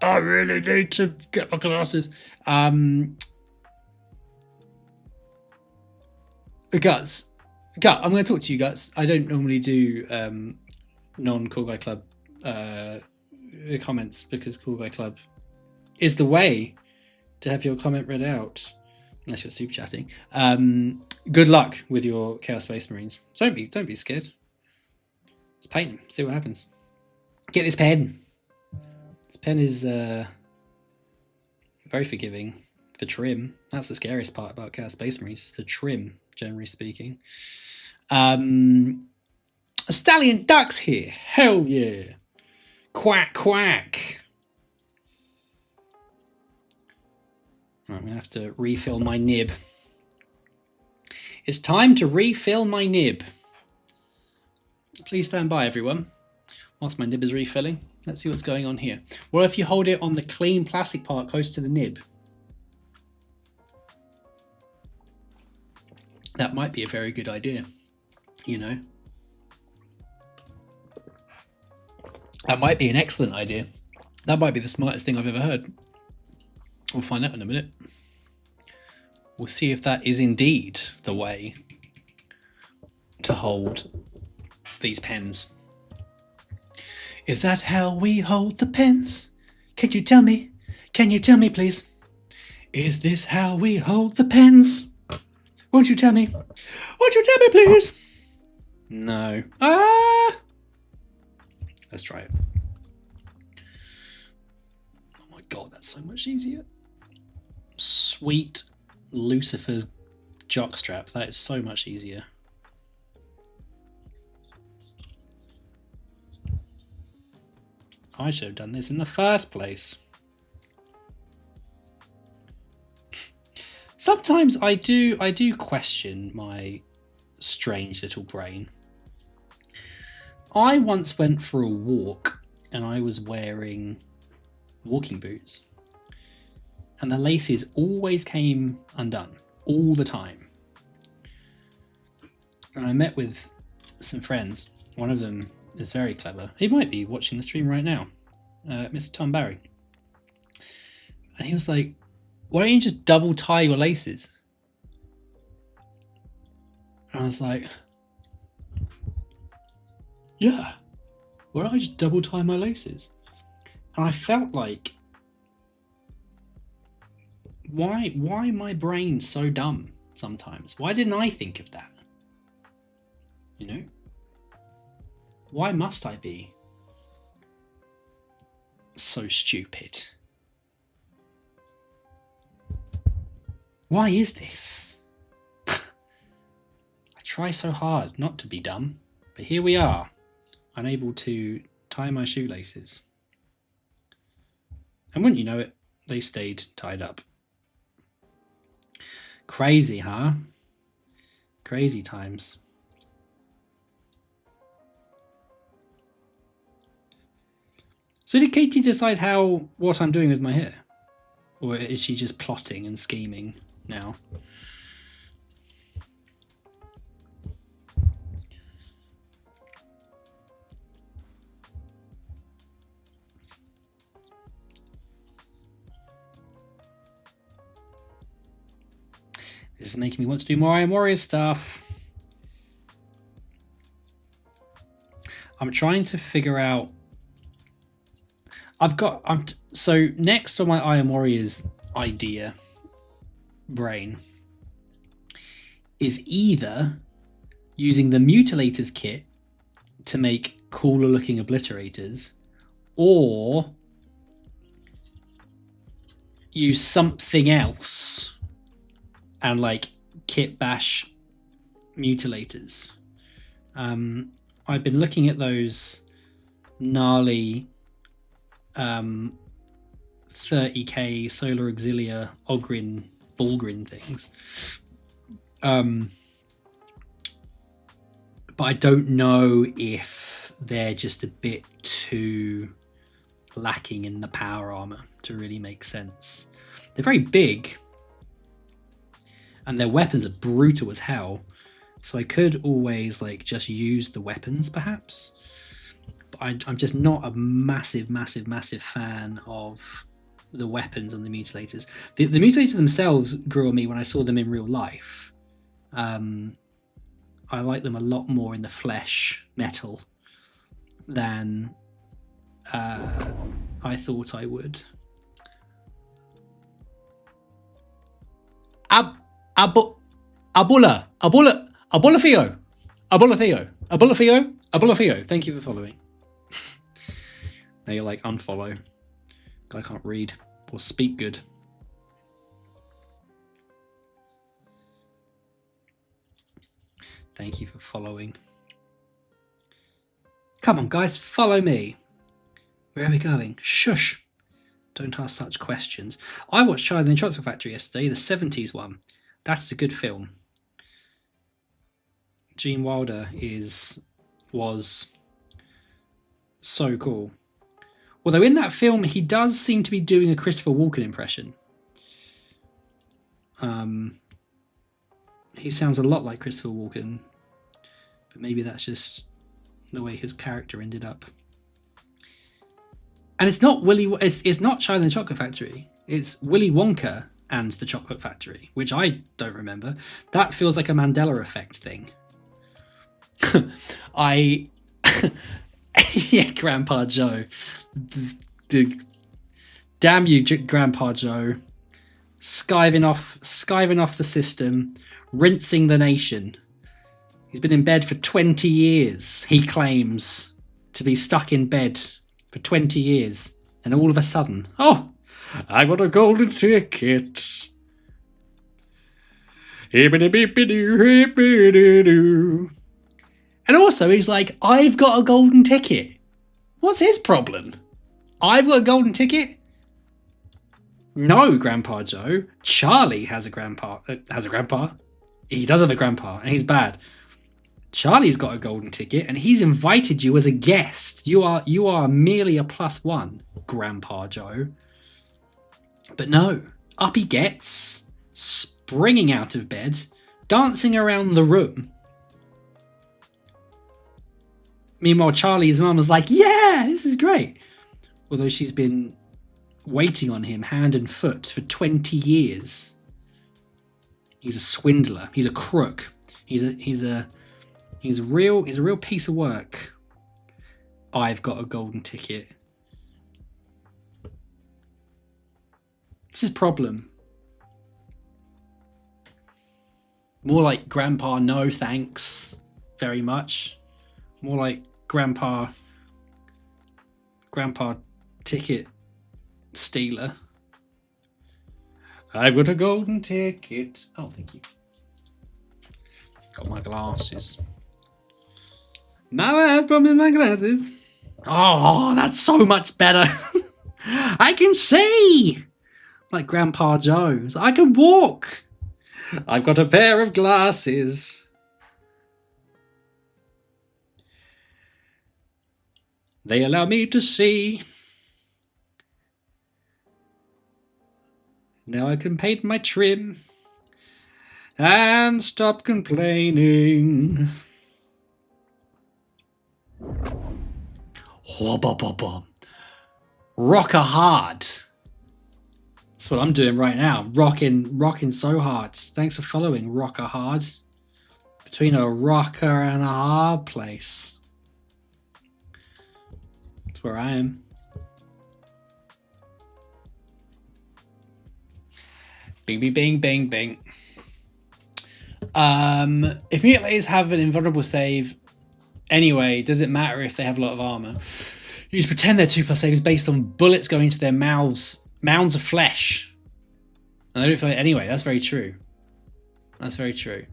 I really need to get my glasses. Guts. Gut, I'm going to talk to you, Guts. I don't normally do non-Cool Guy Club comments because Cool Guy Club is the way to have your comment read out, unless you're super chatting. Good luck with your Chaos Space Marines. Don't be scared. Just paint them. See what happens. Get this pen. This pen is very forgiving for trim. That's the scariest part about Chaos Space Marines, the trim, generally speaking. Stallion Ducks here. Hell yeah. Quack, quack. Right, I'm going to have to refill my nib. It's time to refill my nib. Please stand by, everyone, whilst my nib is refilling. Let's see what's going on here. What if you hold it on the clean plastic part close to the nib? That might be a very good idea, you know. That might be an excellent idea. That might be the smartest thing I've ever heard. We'll find out in a minute. We'll see if that is indeed the way to hold these pens. Is that how we hold the pens? Can you tell me? Can you tell me, please? Is this how we hold the pens? Won't you tell me? Won't you tell me, please? No. Ah! Let's try it. Oh my god, that's so much easier. Sweet Lucifer's jockstrap. That is so much easier. I should have done this in the first place. Sometimes I do question my strange little brain. I once went for a walk and I was wearing walking boots. And the laces always came undone, all the time. And I met with some friends. One of them is very clever. He might be watching the stream right now, Mr. Tom Barry. And he was like, why don't you just double tie your laces? And I was like, yeah, why don't I just double tie my laces? And I felt like, why my brain so dumb sometimes? Why didn't I think of that? You know? Why must I be so stupid? Why is this? I try so hard not to be dumb, but here we are, unable to tie my shoelaces. And wouldn't you know it, they stayed tied up. Crazy, huh? Crazy times. So did Katie decide what I'm doing with my hair? Or is she just plotting and scheming now? This is making me want to do more I Am Warrior stuff. I'm trying to figure out. So next on my Iron Warriors idea brain is either using the Mutilators kit to make cooler looking obliterators, or use something else and like kit bash mutilators. I've been looking at those gnarly 30k Solar Auxilia Ogrin Bulgrin things. But I don't know if they're just a bit too lacking in the power armor to really make sense. They're very big and their weapons are brutal as hell. So I could always like just use the weapons perhaps. But I'm just not a massive fan of the weapons on the Mutilators. The Mutilators themselves grew on me when I saw them in real life. I like them a lot more in the flesh metal than I thought I would. Theo. Thank you for following. Now you're like, unfollow. I can't read or speak good. Thank you for following. Come on, guys, follow me. Where are we going? Shush. Don't ask such questions. I watched Charlie and the Chocolate Factory yesterday, the 70s one. That's a good film. Gene Wilder was so cool. Although in that film, he does seem to be doing a Christopher Walken impression. He sounds a lot like Christopher Walken, but maybe that's just the way his character ended up. And it's not it's not Charlie and the Chocolate Factory. It's Willy Wonka and the Chocolate Factory, which I don't remember. That feels like a Mandela effect thing. Yeah, Grandpa Joe. Damn you, Grandpa Joe. Skiving off the system, rinsing the nation. He's been in bed for 20 years, he claims, to be stuck in bed for 20 years. And all of a sudden, oh, I got a golden ticket. And also he's like, I've got a golden ticket. What's his problem? I've got a golden ticket? No, Grandpa Joe. Charlie has a grandpa. He does have a grandpa, and he's bad. Charlie's got a golden ticket, and he's invited you as a guest. You are merely a +1, Grandpa Joe. But no, up he gets, springing out of bed, dancing around the room. Meanwhile, Charlie's mum was like, yeah, this is great. Although she's been waiting on him hand and foot for 20 years. He's a swindler. He's a crook. He's a real piece of work. I've got a golden ticket. It's his problem. More like Grandpa, no thanks very much. More like Grandpa ticket stealer. I've got a golden ticket. Oh, thank you. Got my glasses. Now I have problems with my glasses. Oh, that's so much better. I can see. Like Grandpa Joe's. I can walk. I've got a pair of glasses. They allow me to see. Now I can paint my trim and stop complaining. Rocker hard. That's what I'm doing right now. Rocking so hard. Thanks for following, Rocker hard. Between a rocker and a hard place. where I am. Bing, bing, bing, bing, bing. If mutilators have an invulnerable save anyway, does it matter if they have a lot of armor? You just pretend their 2+ save is based on bullets going into their mounds of flesh. And they don't feel it anyway. That's very true. That's very true.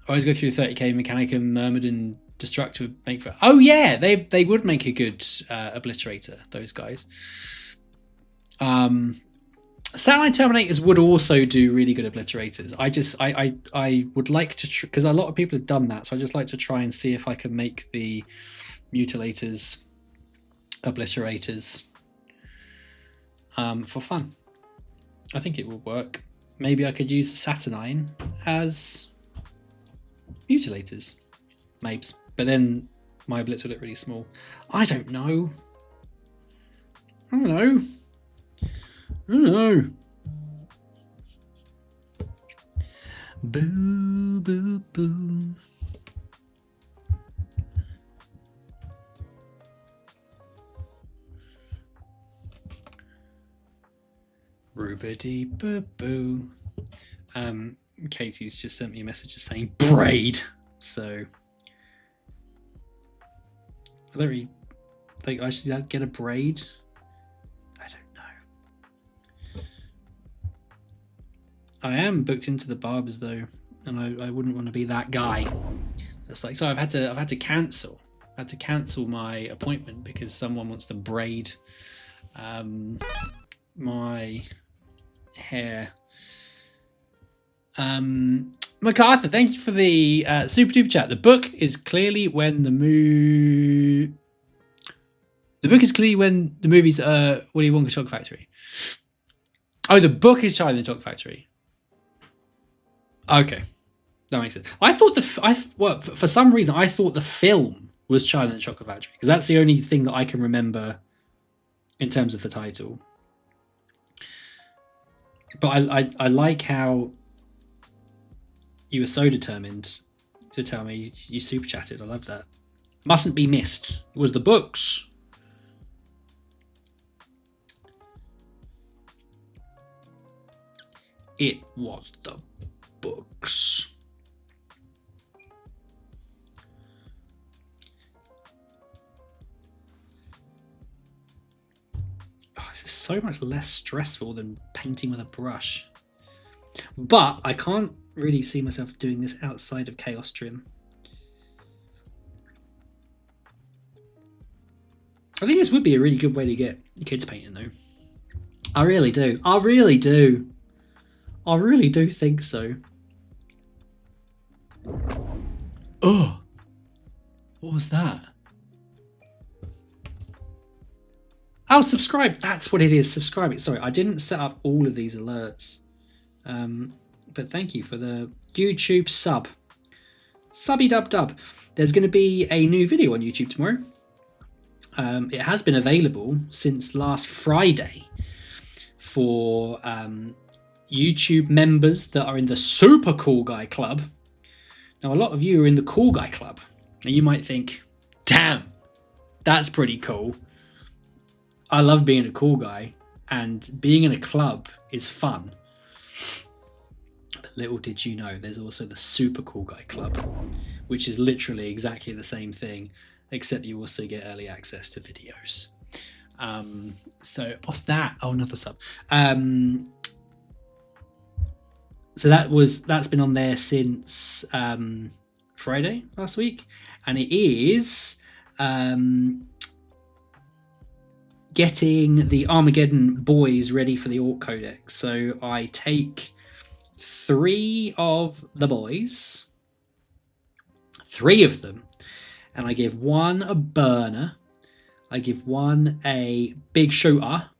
Always go through the 30k Mechanicum, Murmured, and Destruct would make for. Oh yeah, they would make a good obliterator. Those guys. Satellite Terminators would also do really good obliterators. I would like to, because a lot of people have done that, so I just like to try and see if I can make the mutilators obliterators for fun. I think it would work. Maybe I could use the Saturnine as mutilators, maybe, but then my blitz would look really small. I don't know. I don't know. I don't know. Boo, boo, boo. Rubity boo boo. Katie's just sent me a message just saying braid. So I don't really think I should get a braid. I don't know. I am booked into the barbers though, and I wouldn't want to be that guy. That's like, so I've had to cancel. I had to cancel my appointment because someone wants to braid my hair. MacArthur, thank you for the super duper chat. The book is clearly when the movies Willy Wonka Chocolate Factory. Oh, the book is Charlie and the Chocolate Factory. Okay, that makes sense. I thought for some reason I thought the film was Charlie and the Chocolate Factory because that's the only thing that I can remember in terms of the title. But I like how you were so determined to tell me you super chatted. I love that. Mustn't be missed. It was the books. It was the books. Oh, this is so much less stressful than painting with a brush. But I can't really see myself doing this outside of Chaos Trim. I think this would be a really good way to get kids painting though. I really do. I really do. I really do think so. Oh, what was that? Oh, subscribe. That's what it is. Subscribing. Sorry, I didn't set up all of these alerts. But thank you for the YouTube sub. Subby dub dub. There's going to be a new video on YouTube tomorrow. It has been available since last Friday for YouTube members that are in the Super Cool Guy Club. Now, a lot of you are in the Cool Guy Club. And you might think, damn, that's pretty cool. I love being a cool guy, and being in a club is fun. But little did you know, there's also the Super Cool Guy Club, which is literally exactly the same thing, except you also get early access to videos. So what's that? Oh, another sub. So that's been on there since Friday last week, and it is getting the Armageddon boys ready for the Orc Codex. So I take 3 of the boys, 3 of them, and I give 1 a burner, I give 1 a big shooter,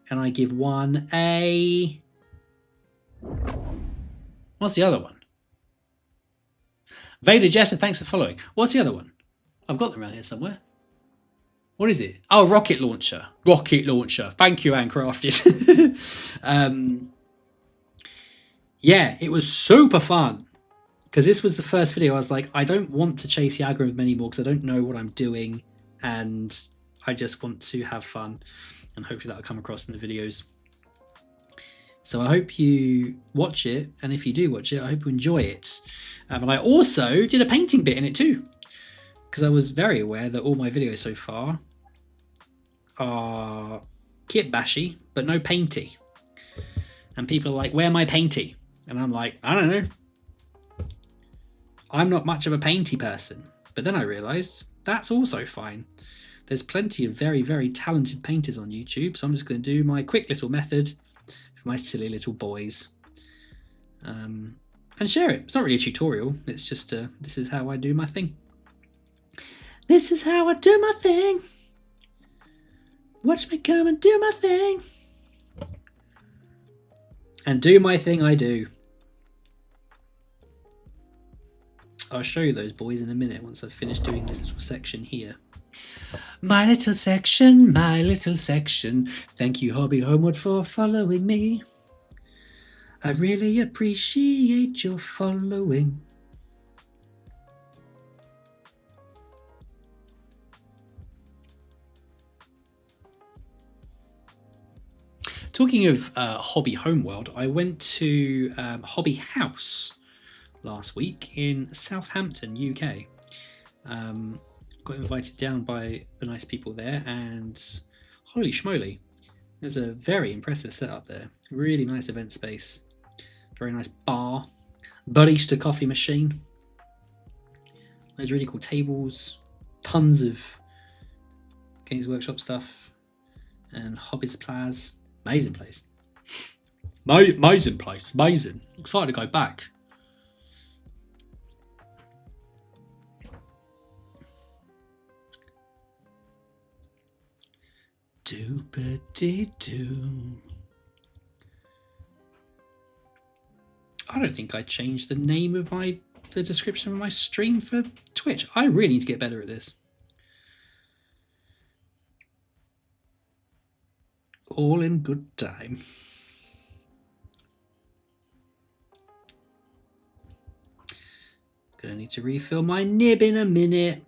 and I give 1 a... What's the other one? Vader Jester, thanks for following. What's the other one? I've got them around here somewhere. What is it? Oh, rocket launcher. Rocket launcher. Thank you, Handcrafted. Yeah, it was super fun because this was the first video. I was like, I don't want to chase the algorithm anymore because I don't know what I'm doing, and I just want to have fun, and hopefully that'll come across in the videos. So I hope you watch it, and if you do watch it, I hope you enjoy it. And I also did a painting bit in it too, because I was very aware that all my videos so far are kitbashy, but no painty. And people are like, where my painty? And I'm like, I don't know. I'm not much of a painty person. But then I realised that's also fine. There's plenty of very, very talented painters on YouTube, so I'm just going to do my quick little method for my silly little boys. And share it. It's not really a tutorial, it's just this is how I do my thing. This is how I do my thing. Watch me come and do my thing. And do my thing I do. I'll show you those boys in a minute once I've finished doing this little section here. My little section, my little section. Thank you, Hobby Homeward, for following me. I really appreciate your following. Talking of Hobby Homeworld, I went to Hobby House last week in Southampton, UK. Got invited down by the nice people there, and holy schmoly, there's a very impressive setup there. Really nice event space, very nice bar, barista coffee machine. There's really cool tables, tons of Games Workshop stuff, and hobby supplies. Amazing place. Amazing place. Amazing. Excited to go back. Doopity-doo. I don't think I changed the name of the description of my stream for Twitch. I really need to get better at this. All in good time. Gonna need to refill my nib in a minute.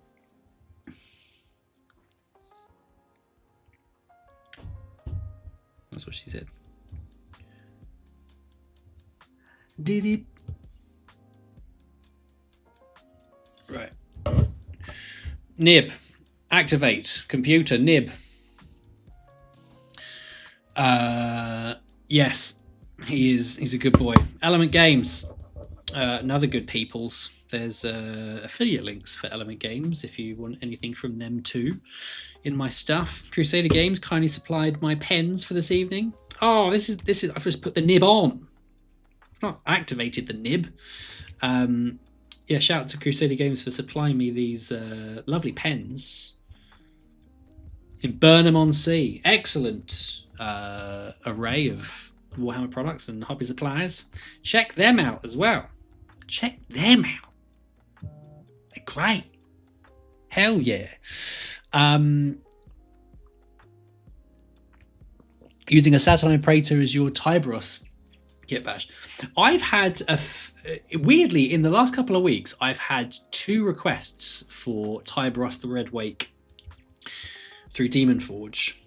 That's what she said. Did it? Right. Nib. Activate. Computer. Nib. Yes. He's a good boy. Element Games. Another good peoples. There's affiliate links for Element Games if you want anything from them too in my stuff. Crusader Games kindly supplied my pens for this evening. Oh, this is I've just put the nib on. I've not activated the nib. Yeah, shout out to Crusader Games for supplying me these lovely pens in Burnham-on-Sea. Excellent array of Warhammer products and hobby supplies. Check them out as well. Check them out. They're great. Hell yeah. Using a Saturnine Praetor as your Tybros kitbashed. I've had weirdly in the last couple of weeks I've had 2 requests for Tybros the Red Wake through Daemonforge,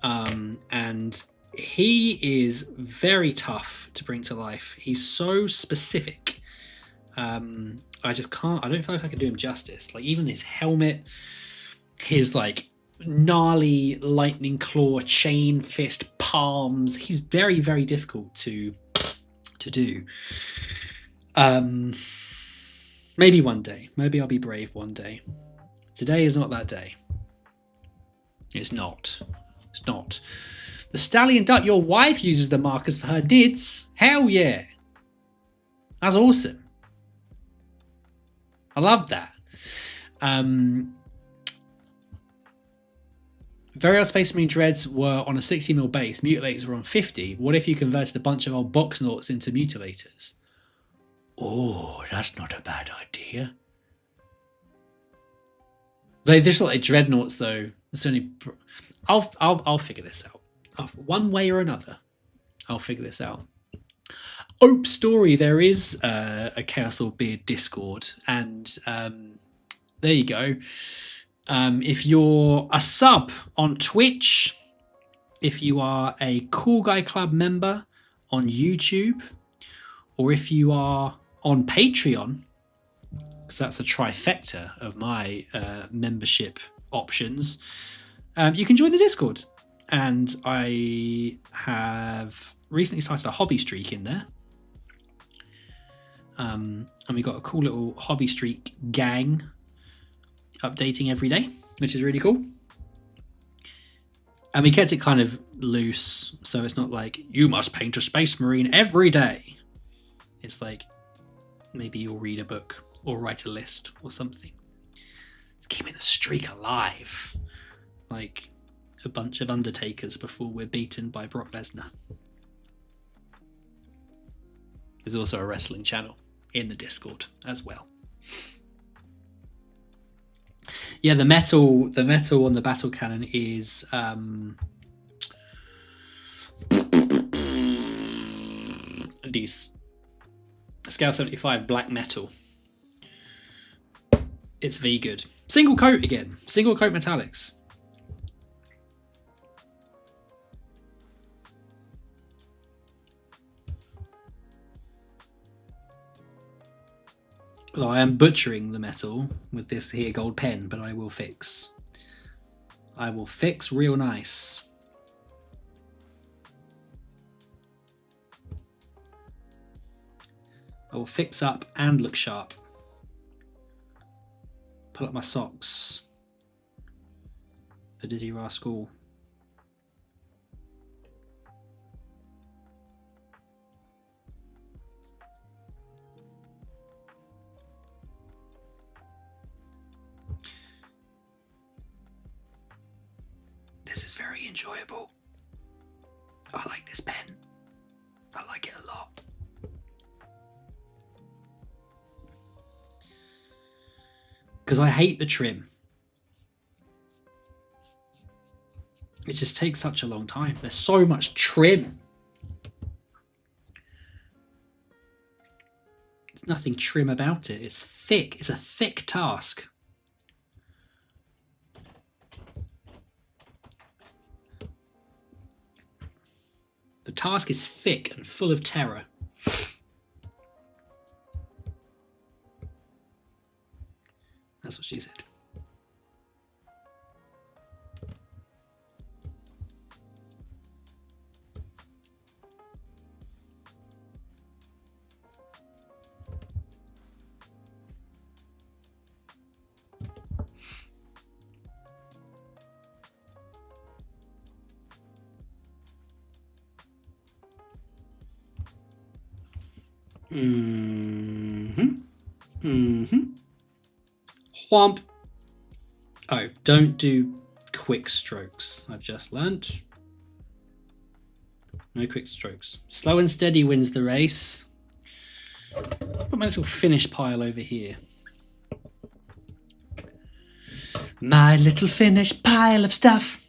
and he is very tough to bring to life. He's so specific. I just can't. I don't feel like I can do him justice. Like even his helmet, his like gnarly lightning claw, chain fist palms. He's very, very difficult to do. Maybe one day. Maybe I'll be brave one day. Today is not that day. It's not. It's not. The Stallion Duck, your wife uses the markers for her dids. Hell yeah. That's awesome. I love that. Various Space Marine Dreads were on a 60mm base. Mutilators were on 50. What if you converted a bunch of old box noughts into mutilators? Oh, that's not a bad idea. They just like dreadnoughts though. It's only. I'll figure this out. One way or another, I'll figure this out. Ope story. There is a Chaos or Beard Discord, and there you go. If you're a sub on Twitch, if you are a Cool Guy Club member on YouTube, or if you are on Patreon, because that's a trifecta of my membership options, you can join the Discord. And I have recently started a hobby streak in there. And we got a cool little hobby streak gang updating every day, which is really cool. And we kept it kind of loose, so it's not like you must paint a Space Marine every day. It's like maybe you'll read a book or write a list or something. It's keeping the streak alive, like a bunch of Undertakers before we're beaten by Brock Lesnar. There's also a wrestling channel in the Discord as well. Yeah, the metal on the battle cannon is these scale 75 black metal. It's V good. Single coat again. Single coat metallics. Although I am butchering the metal with this here gold pen, but I will fix. I will fix real nice. I will fix up and look sharp. Pull up my socks. The Dizzy Rascal. This is very enjoyable. I like this pen. I like it a lot. Because I hate the trim. It just takes such a long time. There's so much trim. There's nothing trim about it. It's thick. It's a thick task. The task is thick and full of terror. That's what she said. Whomp. Oh, don't do quick strokes. I've just learnt. No quick strokes. Slow and steady wins the race. Put my little finish pile over here. My little finish pile of stuff.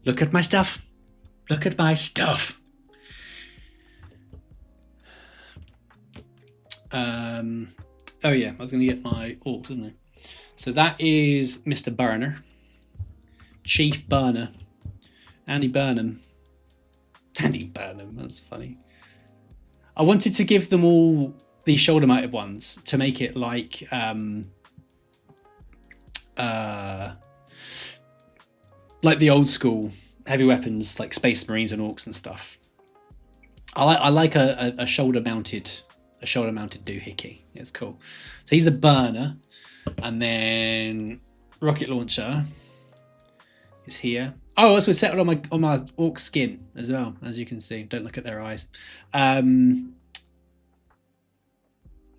Look at my stuff. Look at my stuff. Oh yeah, I was going to get my orcs, wasn't I? So that is Mr. Burner. Chief Burner. Andy Burnham. Andy Burnham, that's funny. I wanted to give them all these shoulder mounted ones to make it like the old school heavy weapons, like Space Marines and Orcs and stuff. I like a shoulder mounted doohickey. It's cool. So he's the burner, and then rocket launcher is here. Oh, I also settled on my orc skin as well, as you can see. Don't look at their eyes.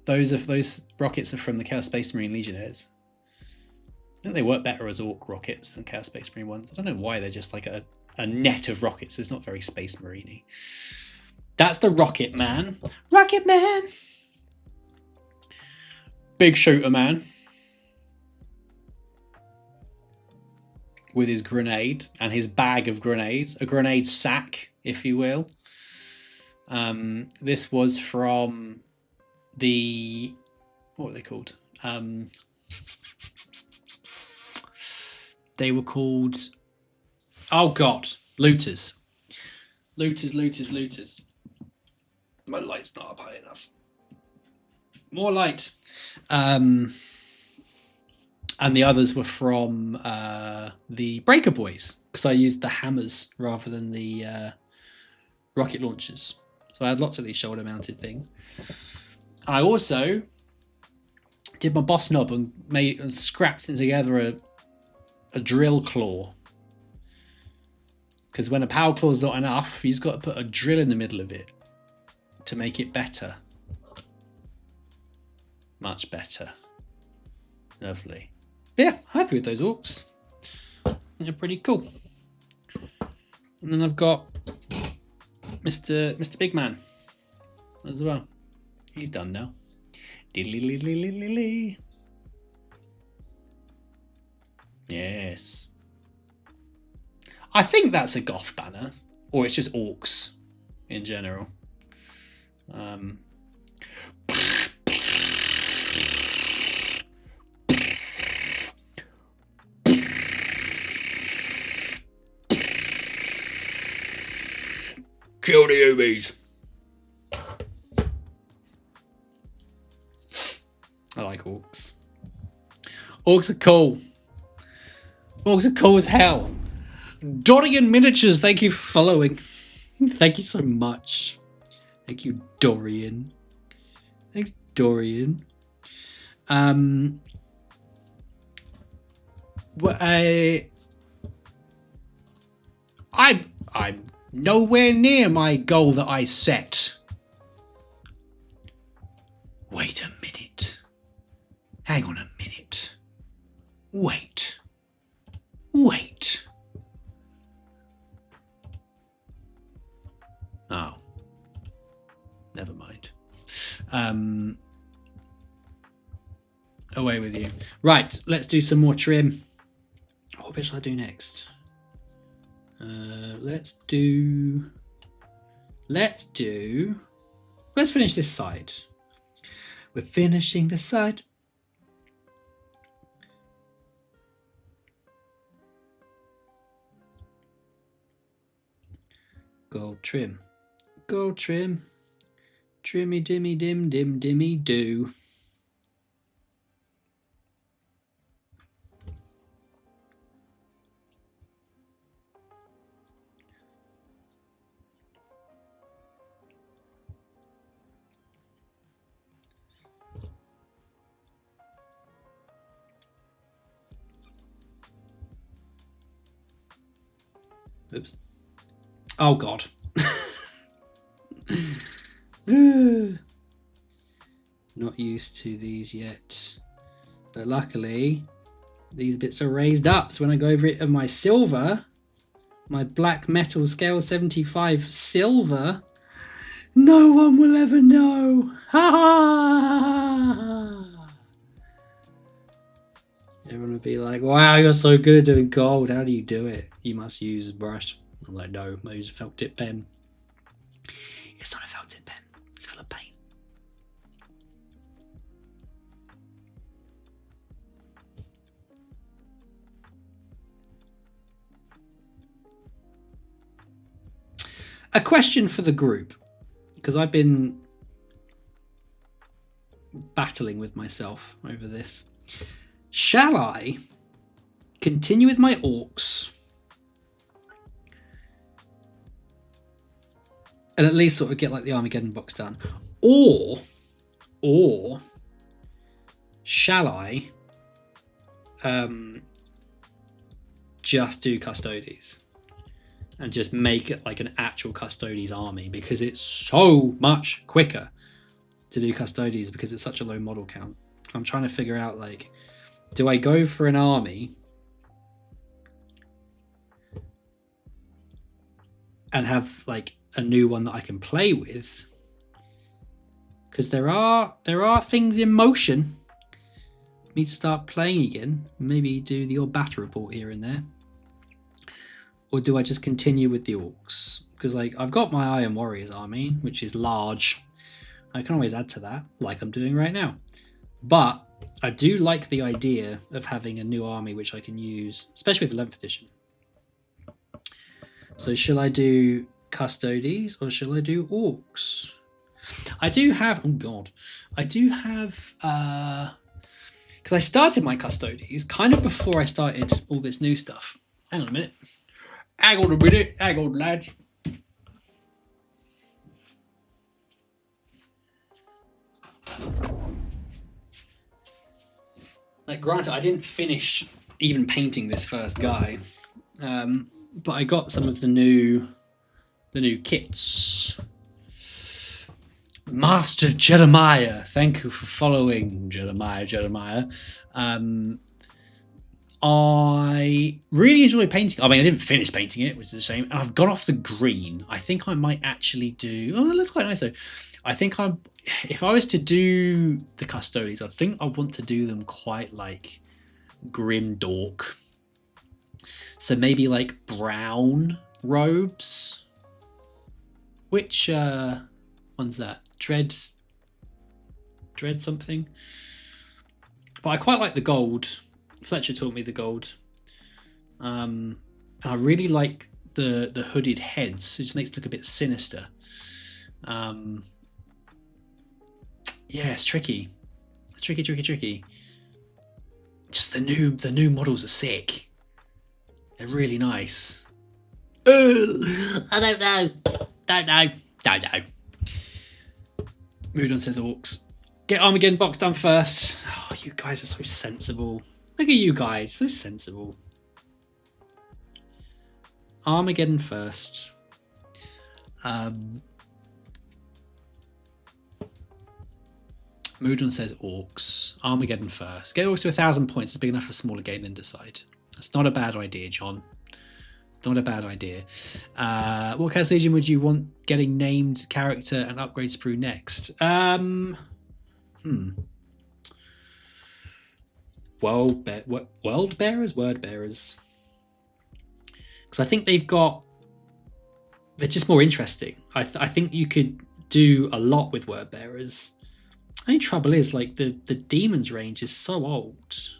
Those rockets are from the Chaos Space Marine Legionnaires. I think they work better as orc rockets than Chaos Space Marine ones. I don't know why they're just like a net of rockets. It's not very Space Marine-y. That's the Rocket Man. Rocket Man! Big shooter man. With his grenade and his bag of grenades. A grenade sack, if you will. This was from the, what were they called? They were called, oh god, looters. Looters. My light's not up high enough. More light. And the others were from the Breaker Boys, because I used the hammers rather than the rocket launchers. So I had lots of these shoulder mounted things. I also did my boss knob and scrapped together a drill claw. Because when a power claw is not enough, you've got to put a drill in the middle of it to make it better. Much better. Lovely. But yeah, happy with those orcs. They're pretty cool. And then I've got Mr. Big Man as well. He's done now. Yes. I think that's a goth banner, or it's just orcs in general. Kill the Ubies. I like orcs. Orcs are cool. Orcs are cool as hell. Dorian Miniatures, thank you for following. Thank you so much. Thank you, Dorian. Thanks, Dorian. I'm nowhere near my goal that I set. Wait a minute. Hang on a minute. Wait. Oh. Never mind. Away with you. Right, let's do some more trim. What bit shall I do next? Let's finish this side. We're finishing this side. Gold trim. Gold trim. Trimmy dimmy dim dim dimmy do. Oops. Oh god. Not used to these yet. But luckily, these bits are raised up. So when I go over it of my silver, my black metal scale 75 silver, no one will ever know. Ha ha! Everyone would be like, wow, you're so good at doing gold. How do you do it? You must use a brush. I'm like, no, I use a felt tip pen. It's not a felt tip pen. It's full of paint. A question for the group, because I've been battling with myself over this. Shall I continue with my orcs and at least sort of get like the Armageddon box done, or shall I just do Custodes and just make it like an actual Custodes army, because it's so much quicker to do Custodes because it's such a low model count. I'm trying to figure out, like, do I go for an army and have like a new one that I can play with? Because there are things in motion. Me to start playing again. Maybe do the odd battle report here and there. Or do I just continue with the orcs? Because like I've got my Iron Warriors army, which is large, I can always add to that, like I'm doing right now. But I do like the idea of having a new army which I can use, especially with the 11th edition. So shall I do Custodes or shall I do Orcs? I do have, oh god, I do have, because I started my Custodes kind of before I started all this new stuff. Hang on a minute. Hang on, lads. Like, granted, I didn't finish even painting this first guy, but I got some of the new kits. Master Jeremiah, thank you for following, Jeremiah. I really enjoy painting. I mean, I didn't finish painting it, which is a shame. And I've gone off the green. I think I might actually do. Oh, that's quite nice though. I think if I was to do the Custodes, I think I want to do them quite like grim dork. So maybe like brown robes. Which one's that? Dread something. But I quite like the gold. Fletcher taught me the gold. And I really like the hooded heads. It just makes it look a bit sinister. Yeah, it's tricky. Tricky. Just the new models are sick. They're really nice. I don't know. Mood on says Orcs. Get Armageddon box done first. Oh, you guys are so sensible. Look at you guys, so sensible. Armageddon first. Moodon says Orcs. Armageddon first. Get Orcs to 1,000 points. It's big enough for a smaller game, then decide. That's not a bad idea, John. Not a bad idea. What Chaos Legion would you want getting named character and upgrades through next? Word bearers? Because I think they're just more interesting. I think you could do a lot with word bearers. The only trouble is, like, the demons range is so old.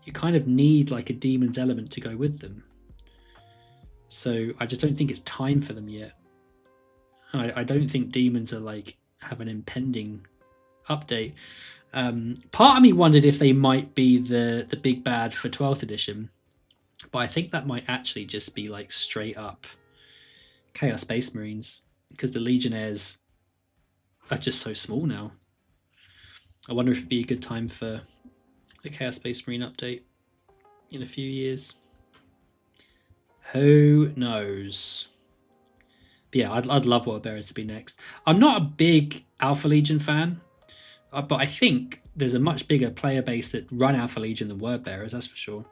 You kind of need like a demons element to go with them. So I just don't think it's time for them yet. I don't think demons are like have an impending update. Part of me wondered if they might be the big bad for 12th edition, but I think that might actually just be like straight up Chaos Space Marines, because the Legionnaires are just so small now. I wonder if it'd be a good time for the Chaos Space Marine update in a few years. Who knows? But yeah, I'd love World Bearers to be next. I'm not a big Alpha Legion fan, but I think there's a much bigger player base that run Alpha Legion than Word Bearers, that's for sure.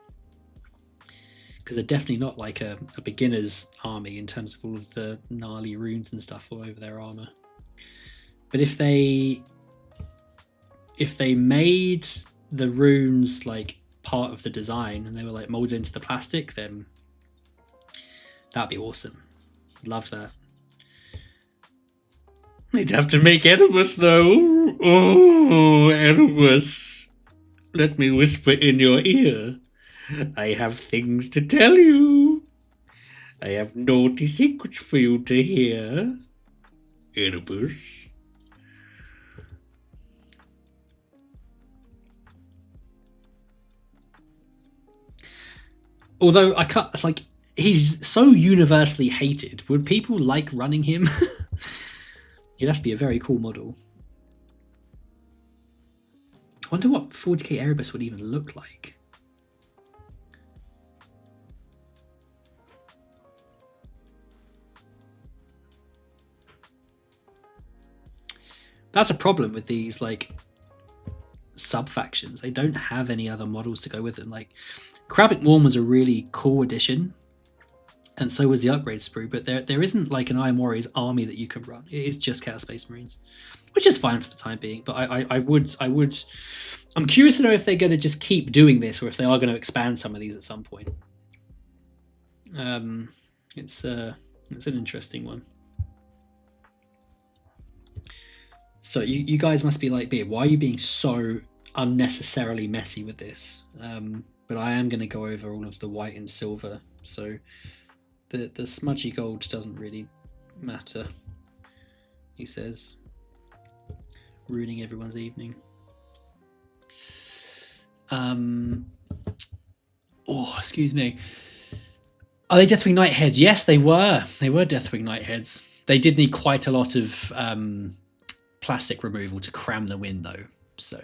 Because they're definitely not like a beginner's army in terms of all of the gnarly runes and stuff all over their armor. But if they made the runes like part of the design and they were like molded into the plastic, then that'd be awesome. Love that. They'd have to make Erebus though. Oh, Erebus. Let me whisper in your ear. I have things to tell you. I have naughty secrets for you to hear. Erebus. Although I can't, like, he's so universally hated. Would people like running him? He'd have to be a very cool model. I wonder what 40k Erebus would even look like. That's a problem with these, like, sub-factions. They don't have any other models to go with them. Like, Kravik Morn was a really cool addition, and so was the Upgrade Sprue, but there isn't like an Iron Warriors army that you can run. It is just Chaos Space Marines, which is fine for the time being. But I'm curious to know if they're going to just keep doing this, or if they are going to expand some of these at some point. It's an interesting one. So you guys must be like, Beard, why are you being so unnecessarily messy with this? But I am going to go over all of the white and silver. So the smudgy gold doesn't really matter, he says, ruining everyone's evening. Oh, excuse me. Are they Deathwing Nightheads? Yes, they were. They were Deathwing Nightheads. They did need quite a lot of plastic removal to cram them in, though. So,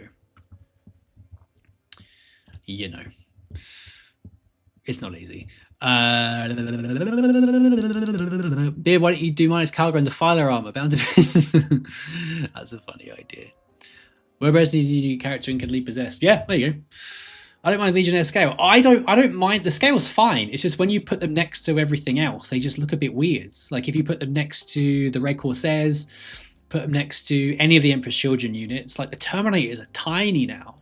you know, it's not easy. Beer, why don't you do minus Calgar and Defiler armor? Bound to be. That's a funny idea. Whereas need a new character in can lead possessed. Yeah, there you go. I don't mind Legionnaire scale. I don't mind. The scale's fine. It's just when you put them next to everything else, they just look a bit weird. Like if you put them next to the Red Corsairs, put them next to any of the Emperor's Children units, like the Terminators are tiny now.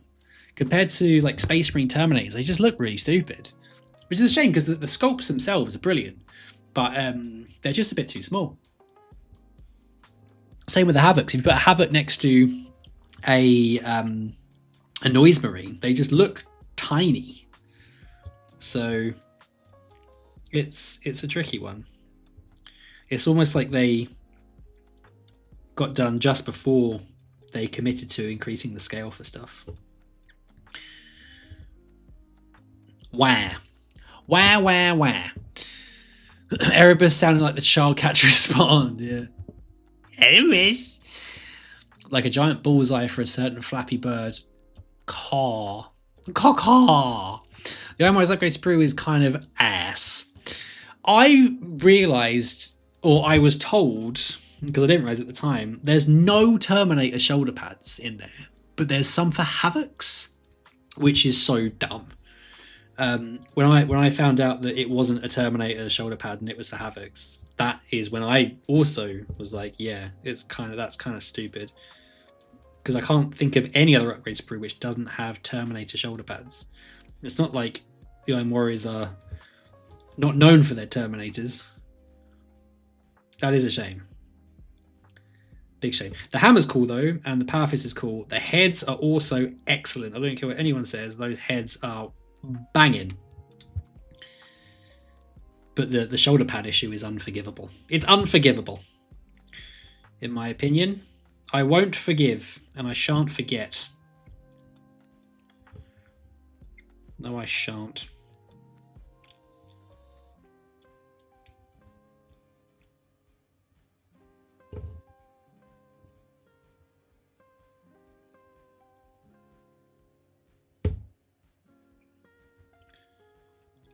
Compared to like Space Marine Terminators, they just look really stupid. Which is a shame because the sculpts themselves are brilliant. But they're just a bit too small. Same with the Havocs. If you put a Havoc next to a Noise Marine, they just look tiny. So it's a tricky one. It's almost like they got done just before they committed to increasing the scale for stuff. Wah. Wah, wah, wah. Erebus sounding like the child catcher spawned, yeah. Erebus. Like a giant bullseye for a certain flappy bird. Caw. Caw. The Omari's upgrade sprue is kind of ass. I realised, or I was told, because I didn't realise at the time, there's no Terminator shoulder pads in there, but there's some for Havocs, which is so dumb. When I found out that it wasn't a Terminator shoulder pad and it was for Havocs, that is when I also was like, yeah, that's kind of stupid, because I can't think of any other upgrade sprue which doesn't have Terminator shoulder pads. It's not like the Iron Warriors are not known for their Terminators. That is a shame. Big shame. The hammer's cool though, and the power fist is cool. The heads are also excellent. I don't care what anyone says, those heads are banging. But the shoulder pad issue is unforgivable. It's unforgivable, in my opinion. I won't forgive, and I shan't forget. No, I shan't.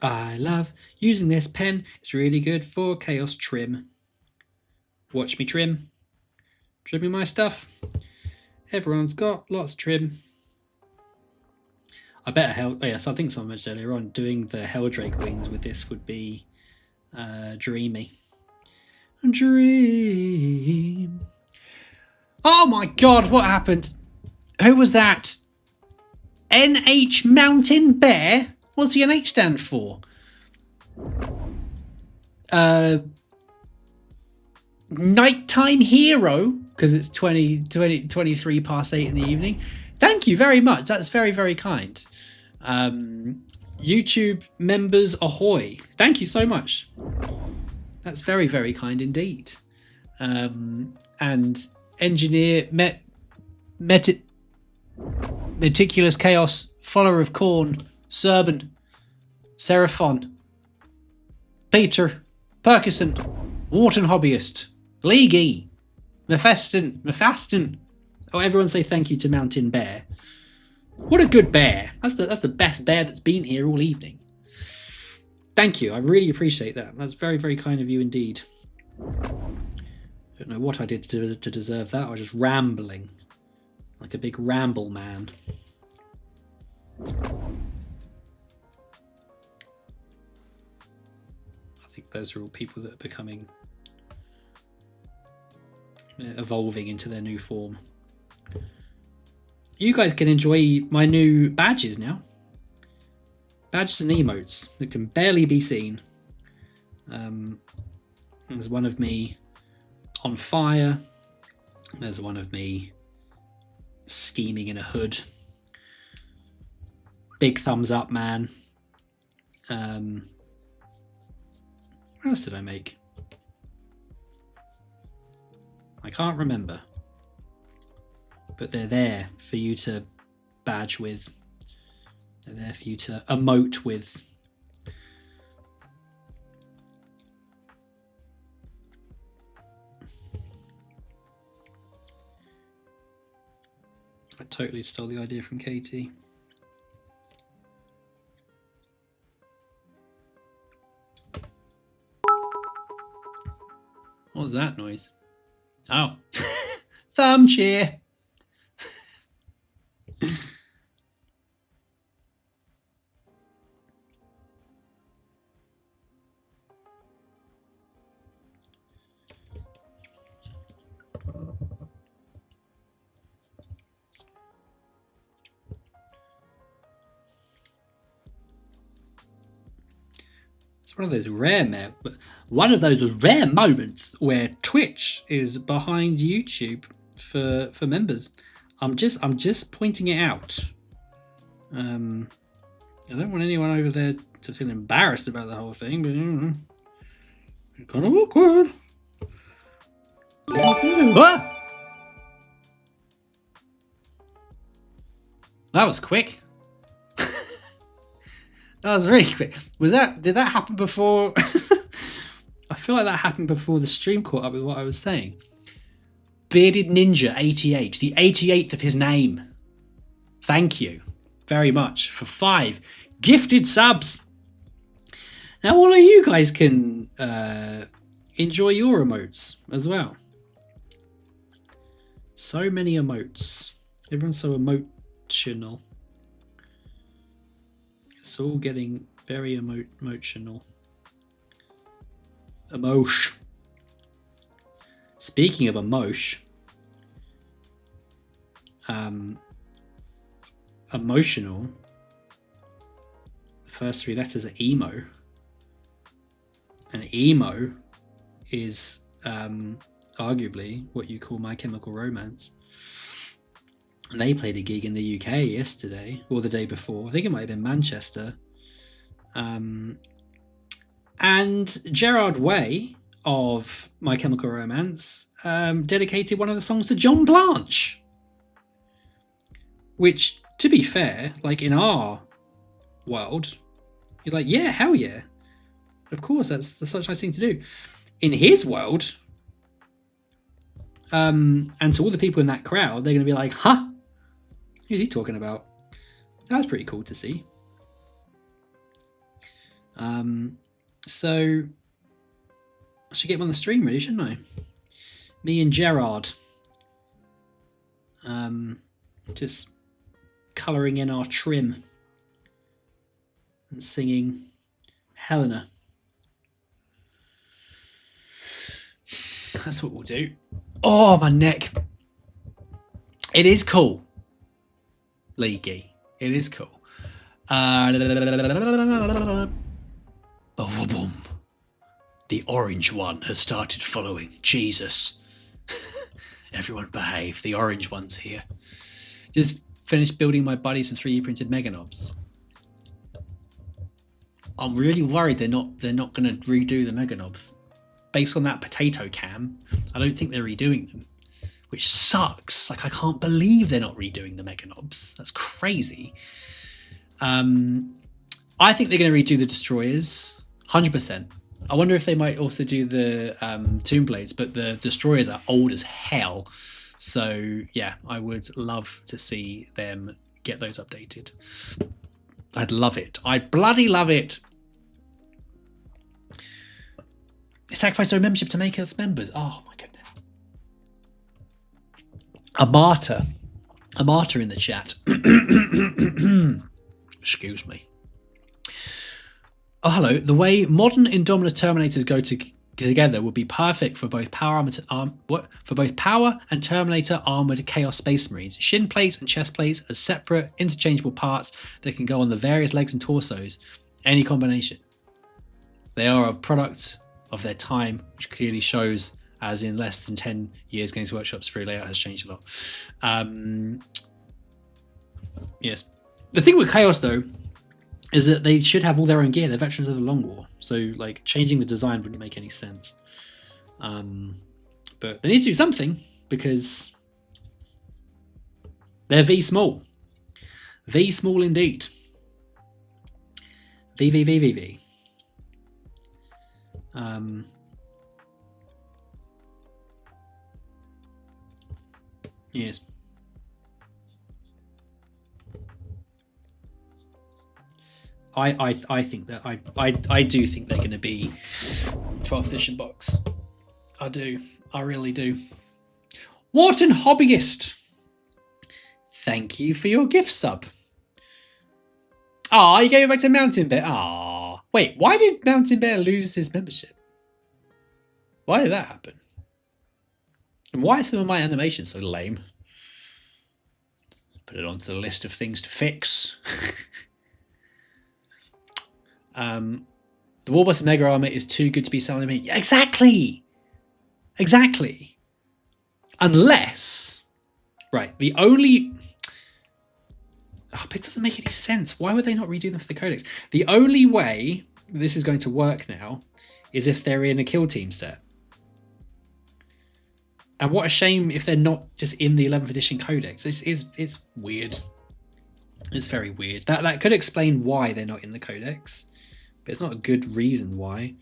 I love using this pen. It's really good for chaos trim. Watch me trim. Trimming my stuff. Everyone's got lots of trim. I bet I think someone mentioned earlier on, doing the Helldrake wings with this would be dreamy. Dream. Oh my god, what happened? Who was that? NH Mountain Bear? What's the NH stand for? Nighttime Hero, because it's 23 past 8 in the evening. Thank you very much. That's very, very kind. YouTube members ahoy. Thank you so much. That's very, very kind indeed. And engineer meticulous chaos, follower of corn, Serban, Seraphon, Peter, Perkison, Wharton Hobbyist, Leaguey, Mephiston. Oh, everyone say thank you to Mountain Bear. What a good bear. That's the best bear that's been here all evening. Thank you. I really appreciate that. That's very, very kind of you indeed. Don't know what I did to deserve that. I was just rambling. Like a big ramble man. I think those are all people that are becoming... evolving into their new form. You guys can enjoy my new badges now. Badges and emotes that can barely be seen. There's one of me on fire. There's one of me scheming in a hood. Big thumbs up, man. What else did I make? I can't remember. But they're there for you to badge with. They're there for you to emote with. I totally stole the idea from Katie. What was that noise? Oh, thumb cheer. It's one of those rare moments where Twitch is behind YouTube for members. I'm just pointing it out. I don't want anyone over there to feel embarrassed about the whole thing, but you know, it's kind of awkward. Ah! That was quick. That was really quick. Did that happen before? I feel like that happened before the stream caught up with what I was saying. Bearded Ninja 88, the 88th of his name. Thank you very much for 5 gifted subs. Now all of you guys can enjoy your emotes as well. So many emotes. Everyone's so emotional. It's all getting very emotional. Emotion. Speaking of emotion, emotional. The first 3 letters are emo, and emo is arguably what you call My Chemical Romance. And they played a gig in the UK yesterday, or the day before. I think it might have been Manchester. And Gerard Way of My Chemical Romance dedicated one of the songs to John Blanche. Which, to be fair, like in our world, you're like, yeah, hell yeah. Of course, that's such a nice thing to do. In his world, and to all the people in that crowd, they're going to be like, huh? Who's he talking about? That was pretty cool to see. So I should get him on the stream really, shouldn't I? Me and Gerard. Just colouring in our trim and singing Helena. That's what we'll do. Oh, my neck. It is cool. Leaky. It is cool. Boom. The orange one has started following. Jesus. Everyone behave. The orange one's here. Just finished building my buddy some 3D printed Meganobs. I'm really worried they're not going to redo the Meganobs. Based on that potato cam, I don't think they're redoing them. Which sucks. Like, I can't believe they're not redoing the Meganobs. That's crazy. I think they're going to redo the Destroyers. 100%. I wonder if they might also do the Tomb Blades, but the Destroyers are old as hell. So, yeah, I would love to see them get those updated. I'd love it. I'd bloody love it. Sacrifice our membership to make us members. Oh, my goodness. A martyr in the chat. Excuse me. Oh, hello. The way modern Indominus Terminators go together would be perfect for both power and Terminator armored Chaos Space Marines. Shin plates and chest plates as separate, interchangeable parts that can go on the various legs and torsos. Any combination. They are a product of their time, which clearly shows as in less than 10 years, Games Workshop's sprue layout has changed a lot. Yes. The thing with Chaos, though, is that they should have all their own gear. They're veterans of the Long War. So, like, changing the design wouldn't make any sense. But they need to do something, because they're V small. V small indeed. V. Yes. I think that I do think they're going to be 12th edition box. I do. I really do. Wharton Hobbyist, thank you for your gift sub. Ah, you gave it back to Mountain Bear. Ah, wait, why did Mountain Bear lose his membership? Why did that happen? And why are some of my animations so lame? Put it onto the list of things to fix. The Warbuster Mega Armor is too good to be selling me. Yeah, exactly. Exactly. Unless, right, the only... Oh, but it doesn't make any sense. Why would they not redo them for the codex? The only way this is going to work now is if they're in a kill team set. And what a shame if they're not just in the 11th edition codex. It's weird. It's very weird. That could explain why they're not in the codex, but it's not a good reason why.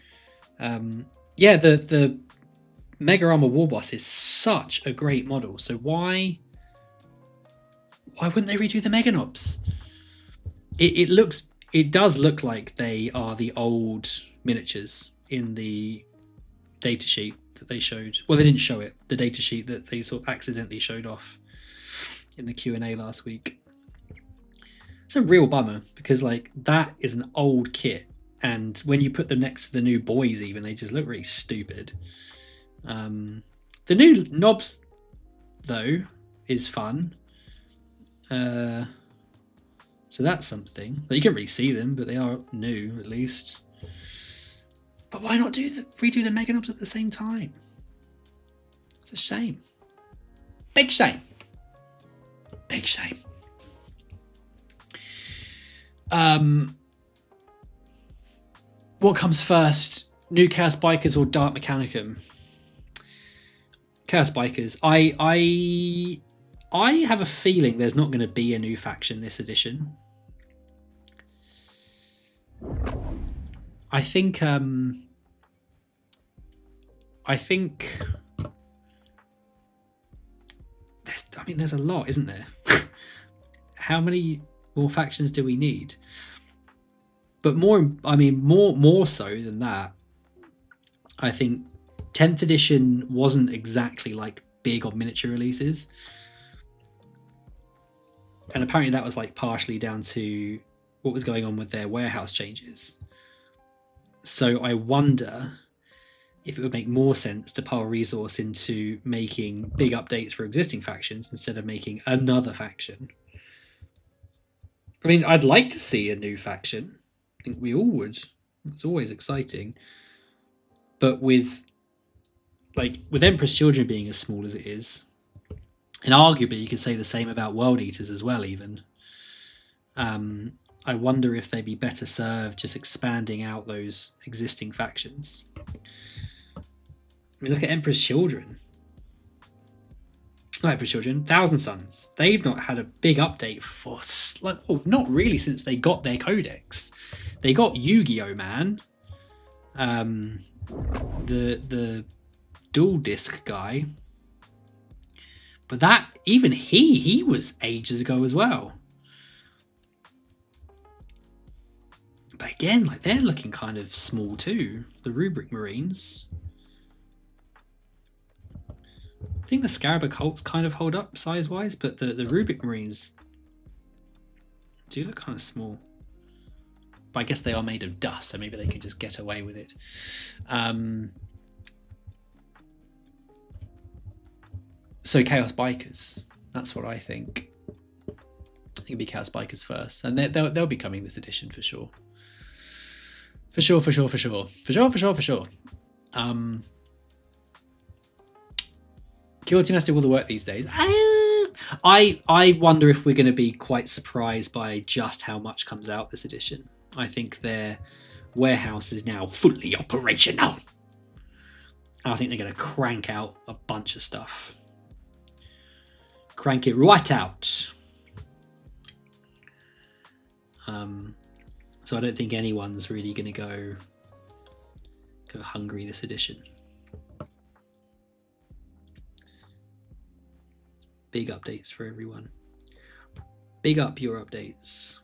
Yeah, the Mega Armor Warboss is such a great model. So why wouldn't they redo the Mega Knobs? It does look like they are the old miniatures in the datasheet that they showed. Well, they didn't show it. The datasheet that they sort of accidentally showed off in the Q&A last week. It's a real bummer, because like that is an old kit, and when you put them next to the new boys, even, they just look really stupid. The new knobs, though, is fun. So that's something. You can't really see them, but they are new at least. But why not redo the Mega Knobs at the same time? It's a shame. Big shame. Big shame. What comes first? New Chaos Bikers or Dark Mechanicum? Chaos Bikers. I have a feeling there's not going to be a new faction this edition. I think there's a lot, isn't there? How many more factions do we need? But more so than that, I think 10th edition wasn't exactly like big on miniature releases. And apparently that was like partially down to what was going on with their warehouse changes. So I wonder if it would make more sense to pile resource into making big updates for existing factions instead of making another faction. I mean, I'd like to see a new faction. I think we all would. It's always exciting. But with Emperor's Children being as small as it is, and arguably you could say the same about World Eaters as well, even, I wonder if they'd be better served just expanding out those existing factions. I mean, look at Emperor's Children. Not Emperor's Children, Thousand Sons. They've not had a big update for, not really since they got their codex. They got Yu-Gi-Oh! Man. The dual disc guy. But that, even he was ages ago as well. But again, like, they're looking kind of small too. The Rubric Marines. I think the Scarab Occults kind of hold up size-wise, but the Rubric Marines do look kind of small. But I guess they are made of dust, so maybe they can just get away with it. So Chaos Bikers, that's what I think. I think it'd be Chaos Bikers first, and they'll be coming this edition for sure. For sure. Kill Team has to do all the work these days. I wonder if we're going to be quite surprised by just how much comes out this edition. I think their warehouse is now fully operational. I think they're going to crank out a bunch of stuff. Crank it right out. So I don't think anyone's really going to go hungry this edition. Big updates for everyone. Big up your updates.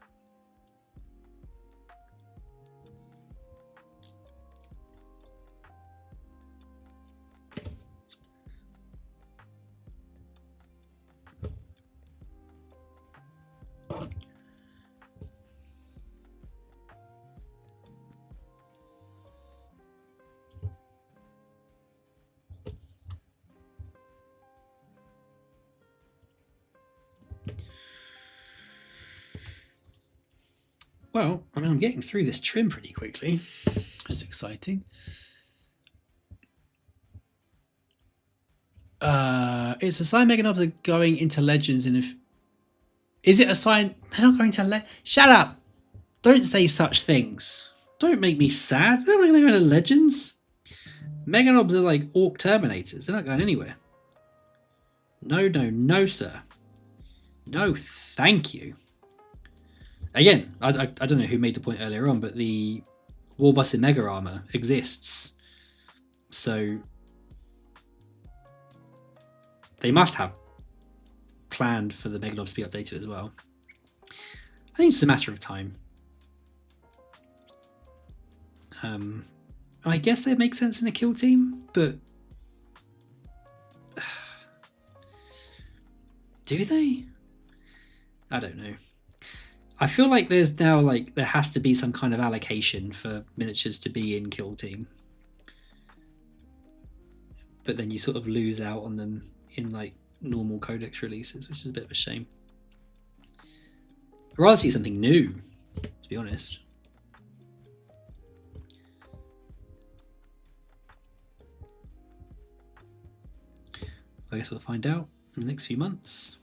Well, I mean, I'm getting through this trim pretty quickly, which is exciting. It's a sign Meganobs are going into Legends in Is it a sign they're not going to Shut up! Don't say such things. Don't make me sad. They're not going to go to Legends. Meganobs are like Orc Terminators. They're not going anywhere. No, no, no, sir. No, thank you. Again, I don't know who made the point earlier on, but the Warbusted Mega Armor exists. So they must have planned for the Megalobs to be updated as well. I think it's a matter of time. And I guess they make sense in a kill team, but do they? I don't know. I feel like there's now there has to be some kind of allocation for miniatures to be in kill team, but then you sort of lose out on them in like normal codex releases, which is a bit of a shame. I'd rather see something new, to be honest. I guess we'll find out in the next few months.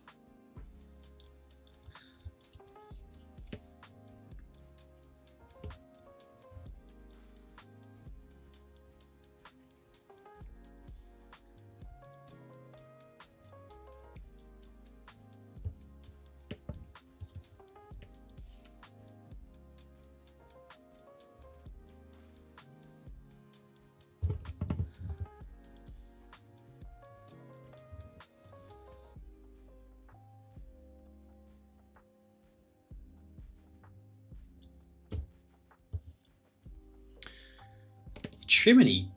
Triminy,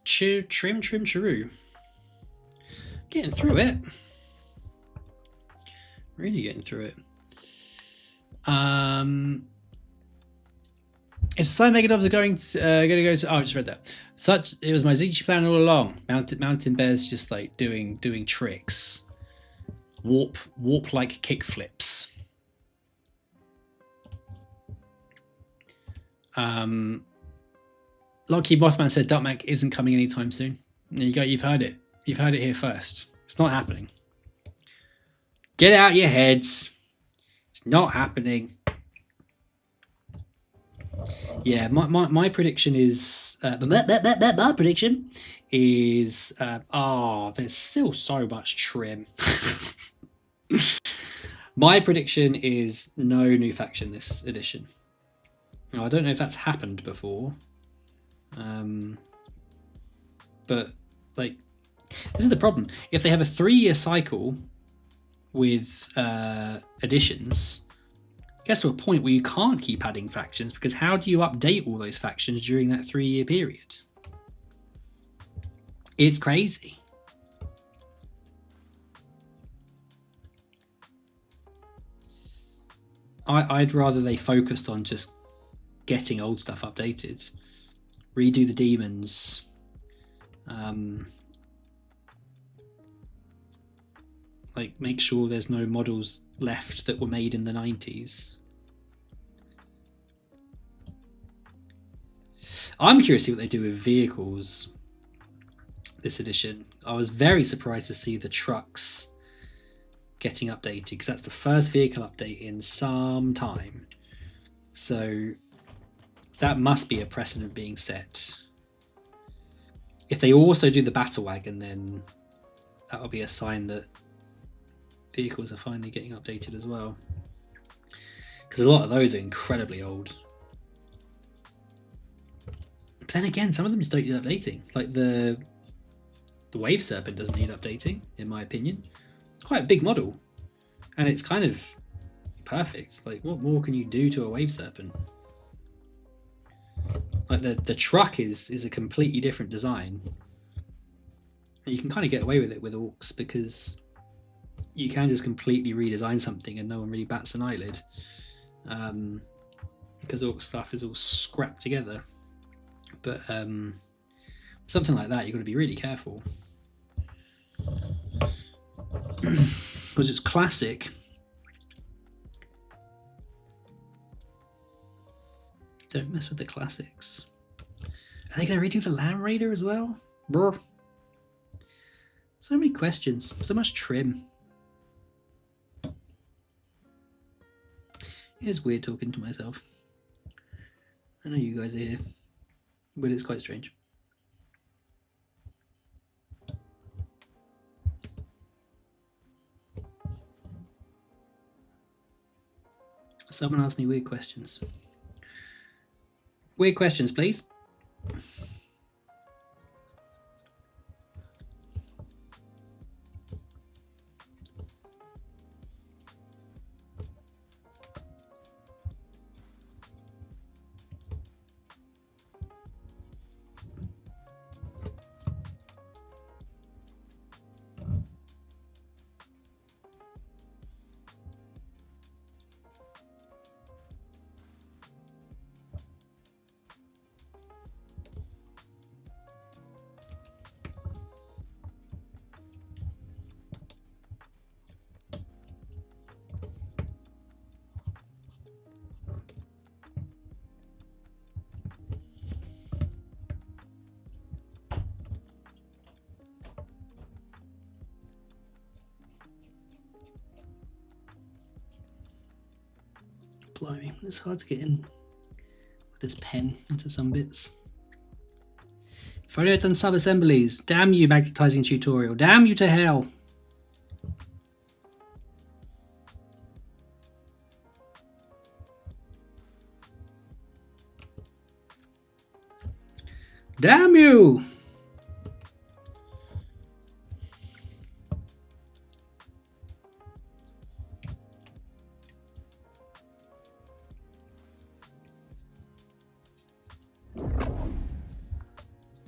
trim, getting through it. Really getting through it. It's a sign Megadobs are going to go to. Oh, I just read that. It was my Zichi plan all along. Mountain bears just like doing tricks, warp like kick flips. Lockheed Mothman said Duckmac isn't coming anytime soon. There you go. You've heard it. You've heard it here first. It's not happening. Get out your heads. It's not happening. Yeah, my prediction is my prediction is there's still so much trim. My prediction is no new faction this edition. Now, I don't know if that's happened before. But like, this is the problem. If they have a 3-year cycle with additions, it gets to a point where you can't keep adding factions, because how do you update all those factions during that 3-year period? It's crazy. I'd rather they focused on just getting old stuff updated. Redo the demons. Like, make sure there's no models left that were made in the 90s. I'm curious to see what they do with vehicles this edition. I was very surprised to see the trucks getting updated, because that's the first vehicle update in some time. So that must be a precedent being set. If they also do the battle wagon, then that'll be a sign that vehicles are finally getting updated as well, because a lot of those are incredibly old. But then again, some of them just don't need updating. Like the Wave Serpent doesn't need updating, in my opinion. It's quite a big model, and it's kind of perfect. Like, what more can you do to a Wave Serpent? Like the truck is a completely different design. And you can kind of get away with it with Orcs, because you can just completely redesign something and no one really bats an eyelid. Because Orc stuff is all scrapped together. But something like that, you've got to be really careful. Because it's classic. Don't mess with the classics. Are they going to redo the Land Raider as well? Brr. So many questions. So much trim. It is weird talking to myself. I know you guys are here, but it's quite strange. Someone asked me weird questions. Weird questions, please. Blimey, it's hard to get in with this pen into some bits. If I'd done sub-assemblies, damn you, magnetizing tutorial, damn you to hell. Damn you!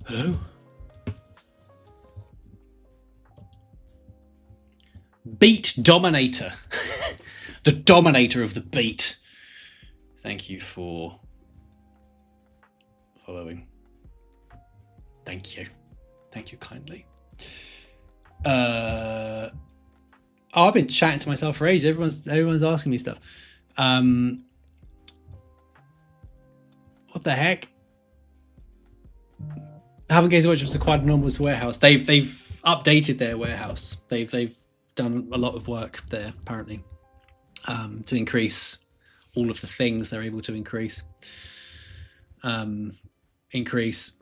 Hello? Beat Dominator. The Dominator of the beat. Thank you for following. Thank you. Thank you kindly. I've been chatting to myself for ages. Everyone's asking me stuff. What the heck? Haven't Games Watch was acquired Anomalous Warehouse. They've updated their warehouse. They've done a lot of work there apparently, to increase all of the things they're able to increase. Increase.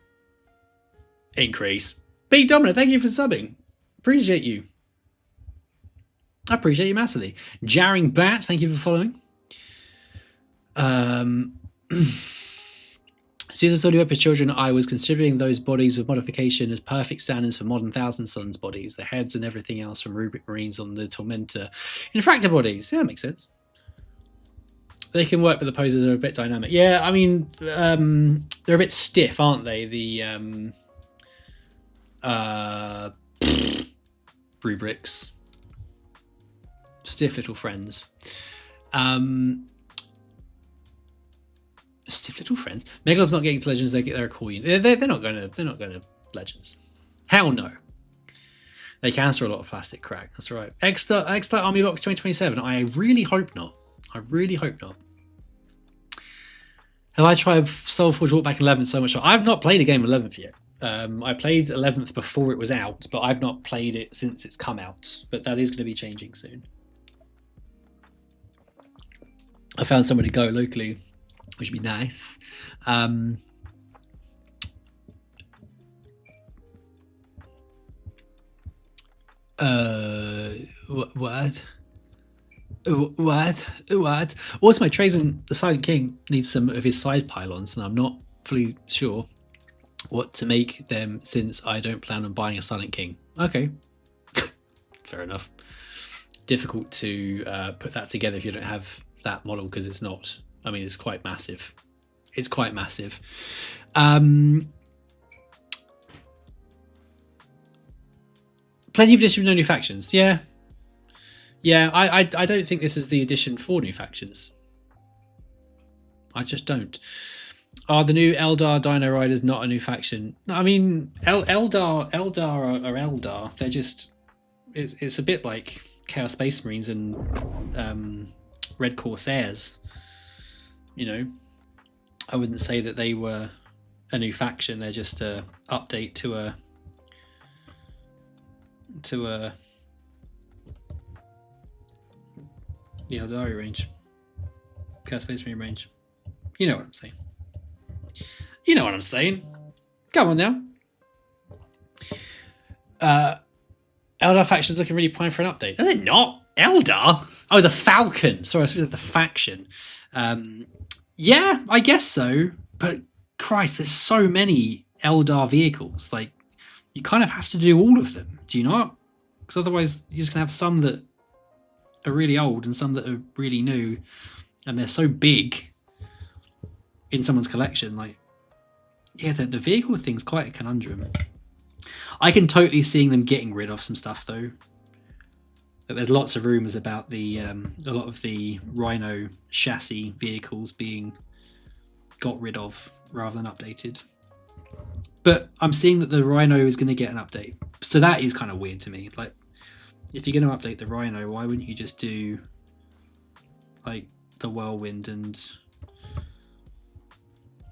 Beat Dominic, thank you for subbing. Appreciate you. I appreciate you massively. Jarring Bat, thank you for following. As soon as I saw the Weapons Children, I was considering those bodies with modification as perfect standards for modern Thousand Suns bodies. The heads and everything else from Rubric Marines on the Tormentor. Infractor bodies. Yeah, that makes sense. They can work, but the poses are a bit dynamic. Yeah, I mean, they're a bit stiff, aren't they? The rubrics. Stiff little friends. Stiff little friends. Megalob's not getting to Legends. They're a cool unit. They're not going to Legends. Hell no. They can store a lot of plastic crack. That's right. Extra Army Box 2027. I really hope not. I really hope not. Have I tried Soulforge Walkback 11 so much? I've not played a game of 11th yet. I played 11th before it was out, but I've not played it since it's come out. But that is going to be changing soon. I found somewhere to go locally, which would be nice. What? Also, my Trazen, the Silent King, needs some of his side pylons, and I'm not fully sure what to make them since I don't plan on buying a Silent King. Okay, fair enough. Difficult to put that together if you don't have that model, because it's not. I mean, it's quite massive. It's quite massive. Plenty of edition with no new factions. Yeah. I don't think this is the edition for new factions. I just don't. Are the new Eldar Dino Riders not a new faction? No, I mean, Eldar are Eldar. They're just. It's a bit like Chaos Space Marines and Red Corsairs. You know, I wouldn't say that they were a new faction. They're just a update to a the Eldari range, Chaos Space Marine range. You know what I'm saying. You know what I'm saying. Come on now. Eldar faction's looking really prime for an update. No, they're not. Eldar? Oh, the Falcon. Sorry, I was the faction. Yeah, I guess so. But Christ, there's so many Eldar vehicles. Like, you kind of have to do all of them. Do you not? Because otherwise, you're just going to have some that are really old and some that are really new. And they're so big in someone's collection. Like, yeah, the vehicle thing's quite a conundrum. I can totally seeing them getting rid of some stuff, though. That there's lots of rumours about the a lot of the Rhino chassis vehicles being got rid of rather than updated. But I'm seeing that the Rhino is going to get an update. So that is kind of weird to me. Like, if you're going to update the Rhino, why wouldn't you just do like the Whirlwind and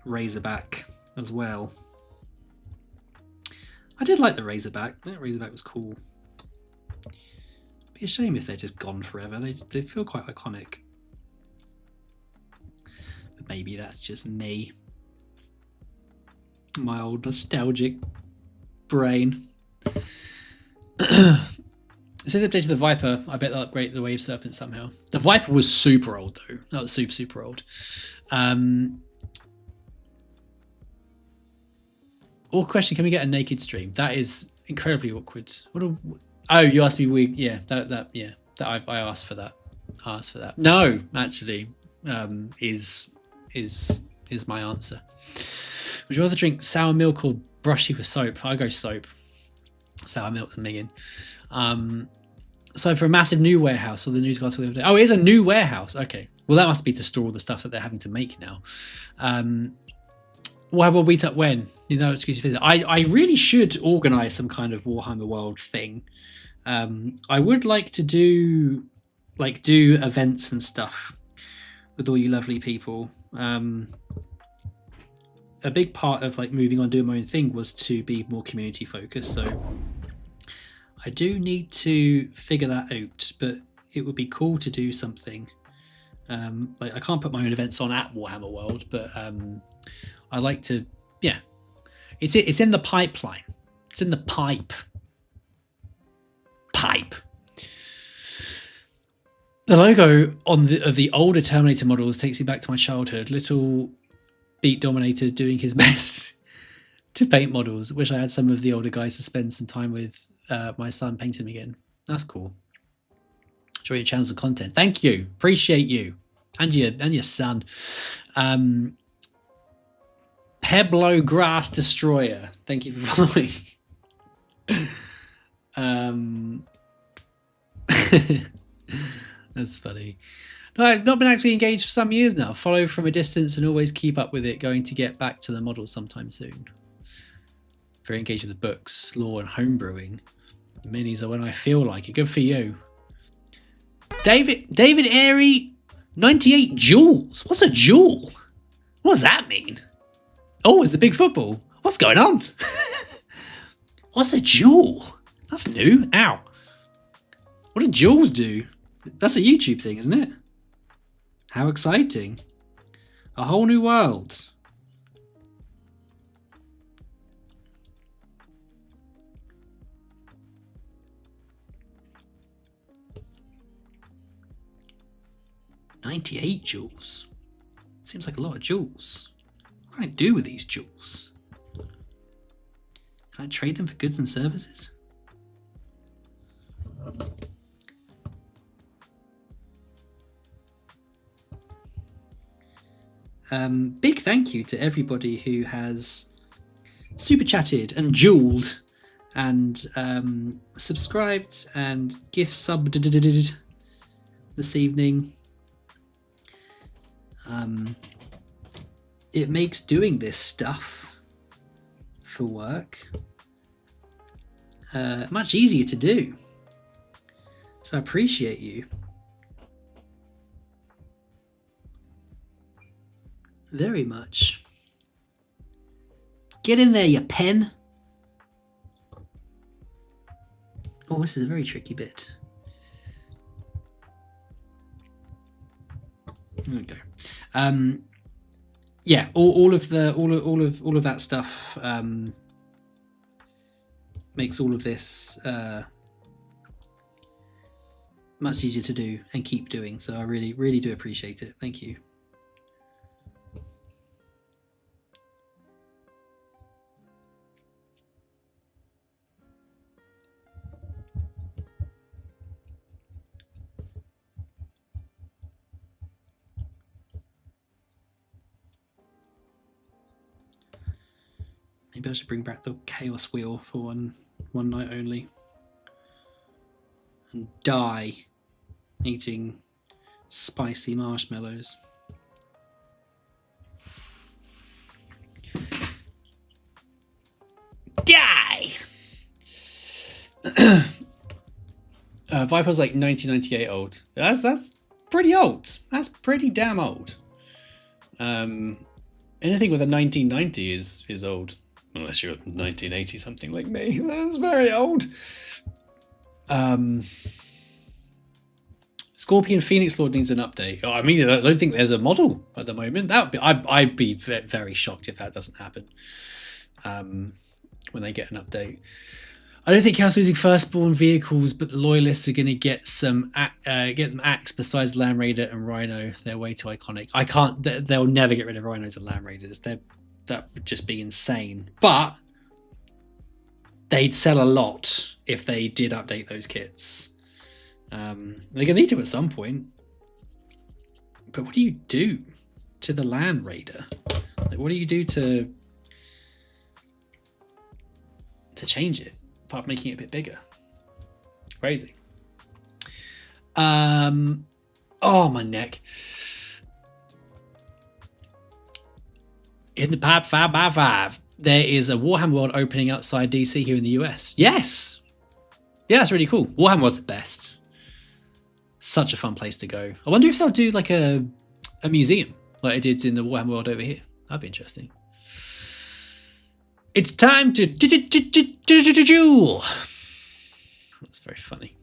Razorback as well? I did like the Razorback. That Razorback was cool. Be a shame if they're just gone forever. They feel quite iconic. But maybe that's just me. My old nostalgic brain. It says updated the Viper. I bet they'll upgrade the Wave Serpent somehow. The Viper was super old though. That was super old. Or question: can we get a naked stream? That is incredibly awkward. Oh, you asked me. I asked for that. No, actually, is my answer. Would you rather drink sour milk or brush teeth with soap? I go soap. Sour milk's minging. So for a massive new warehouse, or the news guys. Oh, it is a new warehouse. Okay. Well, that must be to store all the stuff that they're having to make now. We'll have a meet up when. You know, excuse me. I really should organise some kind of Warhammer World thing. I would like to do events and stuff with all you lovely people. A big part of like moving on doing my own thing was to be more community focused. So I do need to figure that out, but it would be cool to do something. Like I can't put my own events on at Warhammer World, but I like to. Yeah, it's in the pipeline. It's in the pipe. The logo of the older Terminator models takes me back to my childhood. Little Beat Dominator doing his best to paint models. Wish I had some of the older guys to spend some time with my son painting them again. That's cool. Enjoy your channels of content. Thank you. Appreciate you. And your son. Heblo Grass Destroyer. Thank you for following. That's funny. No, I've not been actually engaged for some years now. Follow from a distance and always keep up with it. Going to get back to the model sometime soon. Very engaged with the books, lore, and homebrewing. Minis are when I feel like it. Good for you. David Airy, 98 joules. What's a joule? What does that mean? Oh, it's the big football. What's going on? What's a jewel? That's new. Ow. What do jewels do? That's a YouTube thing, isn't it? How exciting. A whole new world. $98 jewels. Seems like a lot of jewels. What can I do with these jewels? Can I trade them for goods and services? Big thank you to everybody who has super chatted and jeweled and subscribed and gift subbed this evening. It makes doing this stuff for work much easier to do. So I appreciate you. Very much. Get in there, you pen. Oh, this is a very tricky bit. Okay. Yeah, all of that stuff makes all of this much easier to do and keep doing. So I really do appreciate it. Thank you. Maybe I should bring back the Chaos Wheel for one night only. And die eating spicy marshmallows. Die! Viper's like 1998 old. That's pretty old. That's pretty damn old. Anything with a 1990 is old. Unless you're 1980 something like me. That's very old. Scorpion Phoenix Lord needs an update. Oh, I mean, I don't think there's a model at the moment. That would be, I'd be very shocked if that doesn't happen. When they get an update. I don't think Chaos losing firstborn vehicles, but the loyalists are going to get some get them axe besides Land Raider and Rhino. They're way too iconic. I can't. They'll never get rid of Rhinos and Land Raiders. That would just be insane. But they'd sell a lot if they did update those kits. They're gonna need to at some point. But what do you do to the Land Raider? Like, what do you do to change it? Apart from making it a bit bigger. Crazy. Oh, my neck. In the pub 5x5, there is a Warhammer World opening outside DC here in the US. Yes! Yeah, that's really cool. Warhammer World's the best. Such a fun place to go. I wonder if they'll do like a museum like they did in the Warhammer World over here. That'd be interesting. It's time to jewel. That's very funny.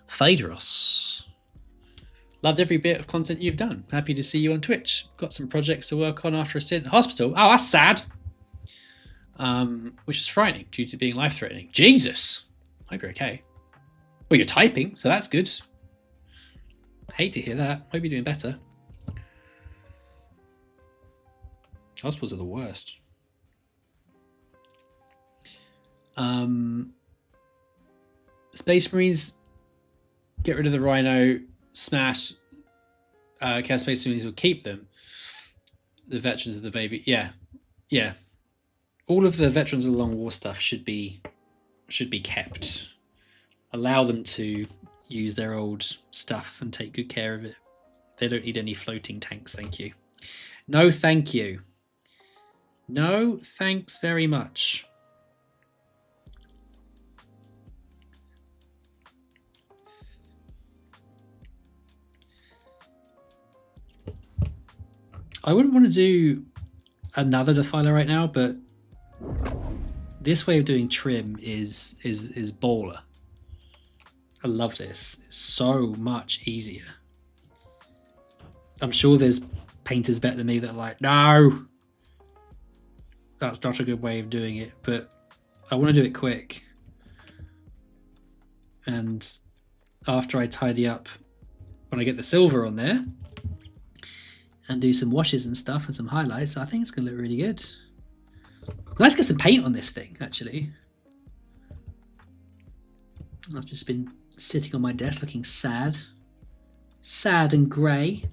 Phaedros. Loved every bit of content you've done. Happy to see you on Twitch. Got some projects to work on after a stint in hospital. Oh, that's sad. Which is frightening due to being life-threatening. Jesus. Hope you're okay. Well, you're typing, so that's good. Hate to hear that. Hope you're doing better. Hospitals are the worst. Space Marines, get rid of the Rhino, smash. Chaos Space Marines will keep them. The veterans of the baby, yeah. All of the veterans of the Long War stuff should be kept. Allow them to use their old stuff and take good care of it. They don't need any floating tanks, thank you. No, thank you. No, thanks very much. I wouldn't want to do another Defiler right now, but this way of doing trim is baller. I love this. It's so much easier. I'm sure there's painters better than me that are like, no, that's not a good way of doing it, but I want to do it quick. And after I tidy up, when I get the silver on there and do some washes and stuff and some highlights, I think it's going to look really good. Nice to get some paint on this thing, actually. I've just been sitting on my desk looking sad. Sad and grey.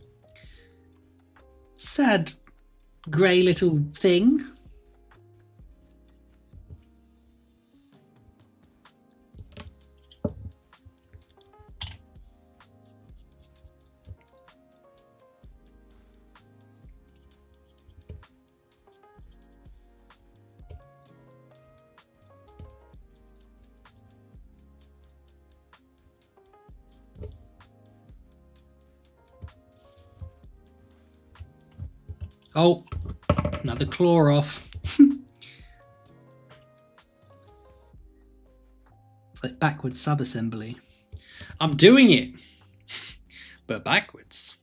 Sad grey little thing. Oh, another claw off. It's like backwards sub-assembly. I'm doing it, but backwards.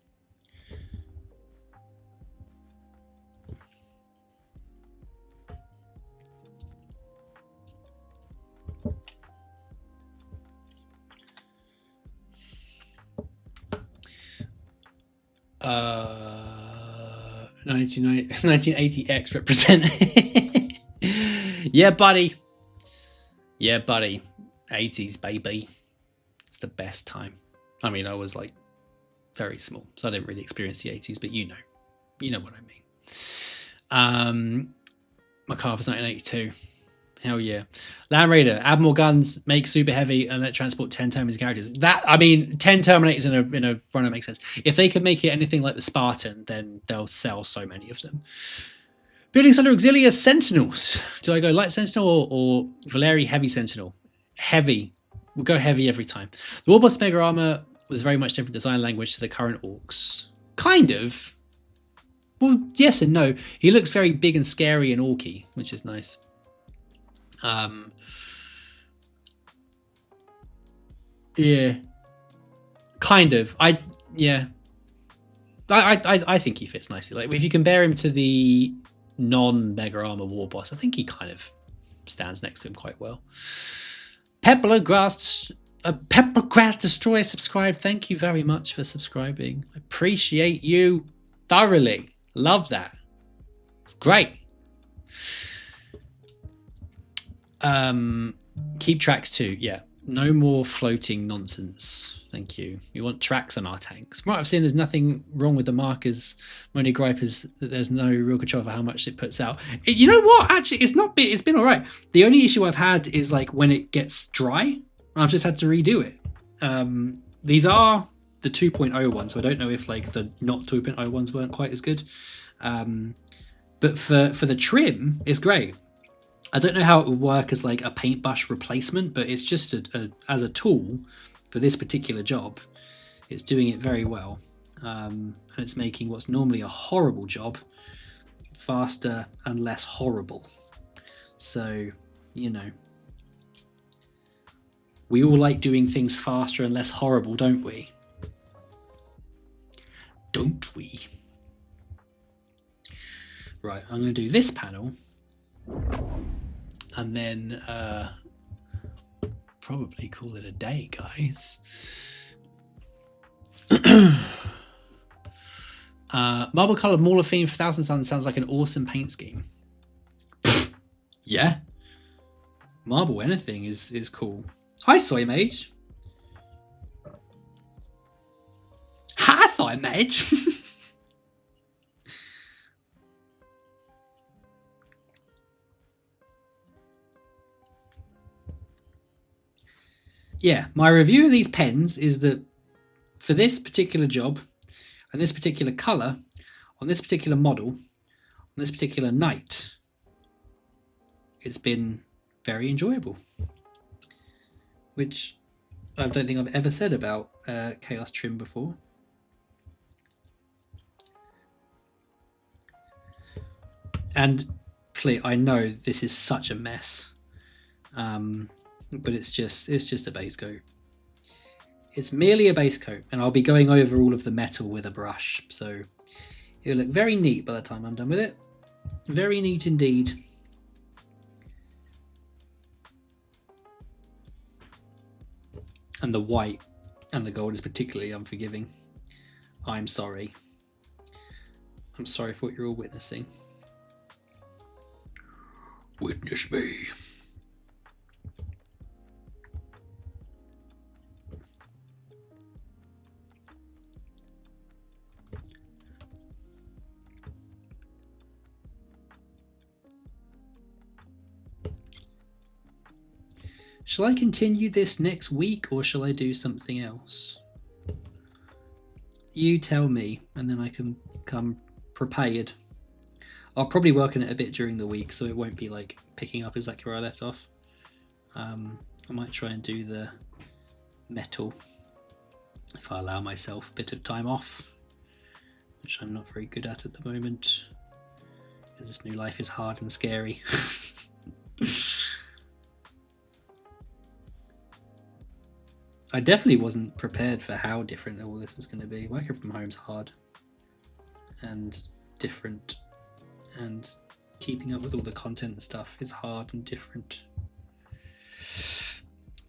Uh... 1980X represent. Yeah, buddy. Yeah, buddy. 80s, baby. It's the best time. I mean, I was like very small, so I didn't really experience the 80s, but you know what I mean. Macarthur's 1982. Hell yeah. Land Raider, add more guns, make super heavy, and let transport 10 Terminator characters. That, I mean, 10 Terminators in a runner makes sense. If they could make it anything like the Spartan, then they'll sell so many of them. Buildings under Auxilia Sentinels. Do I go light Sentinel or Valeri heavy Sentinel? Heavy. We'll go heavy every time. The Warboss Mega Armor was very much different design language to the current Orcs. Kind of. Well, yes and no. He looks very big and scary and orky, which is nice. Yeah, kind of. I think he fits nicely. Like, if you compare him to the non-Mega Armor War Boss, I think he kind of stands next to him quite well. Peppergrass Destroyer subscribed. Thank you very much for subscribing. I appreciate you thoroughly. Love that. It's great. Keep tracks too. Yeah, no more floating nonsense. Thank you. We want tracks on our tanks. From what I've seen, there's nothing wrong with the markers. My only gripe is that there's no real control for how much it puts out. You know what? Actually, it's been all right. The only issue I've had is like when it gets dry. I've just had to redo it. These are the 2.0 ones, so I don't know if like the not 2.0 ones weren't quite as good. But for the trim, it's great. I don't know how it would work as like a paint brush replacement, but it's just as a tool for this particular job. It's doing it very well, and it's making what's normally a horrible job faster and less horrible. So, you know, we all like doing things faster and less horrible, don't we? Don't we? Right, I'm going to do this panel. And then probably call it a day, guys. Marble coloured Mauler theme for Thousand Suns sounds like an awesome paint scheme. Yeah. Marble anything is cool. Hi, Soy Mage. Hi, Soy Mage. Yeah, my review of these pens is that for this particular job and this particular colour, on this particular model, on this particular night, it's been very enjoyable. Which I don't think I've ever said about Chaos Trim before. And please, I know this is such a mess, but it's just a base coat. It's merely a base coat, and I'll be going over all of the metal with a brush, so it'll look very neat by the time I'm done with it. Very neat indeed. And the white and the gold is particularly unforgiving. I'm sorry. I'm sorry for what you're all witnessing. Witness me. Shall I continue this next week or shall I do something else? You tell me, and then I can come prepared. I'll probably work on it a bit during the week, so it won't be like picking up exactly where I left off. I might try and do the metal if I allow myself a bit of time off, which I'm not very good at the moment, because this new life is hard and scary. I definitely wasn't prepared for how different all this was going to be. Working from home's hard and different, and keeping up with all the content and stuff is hard and different.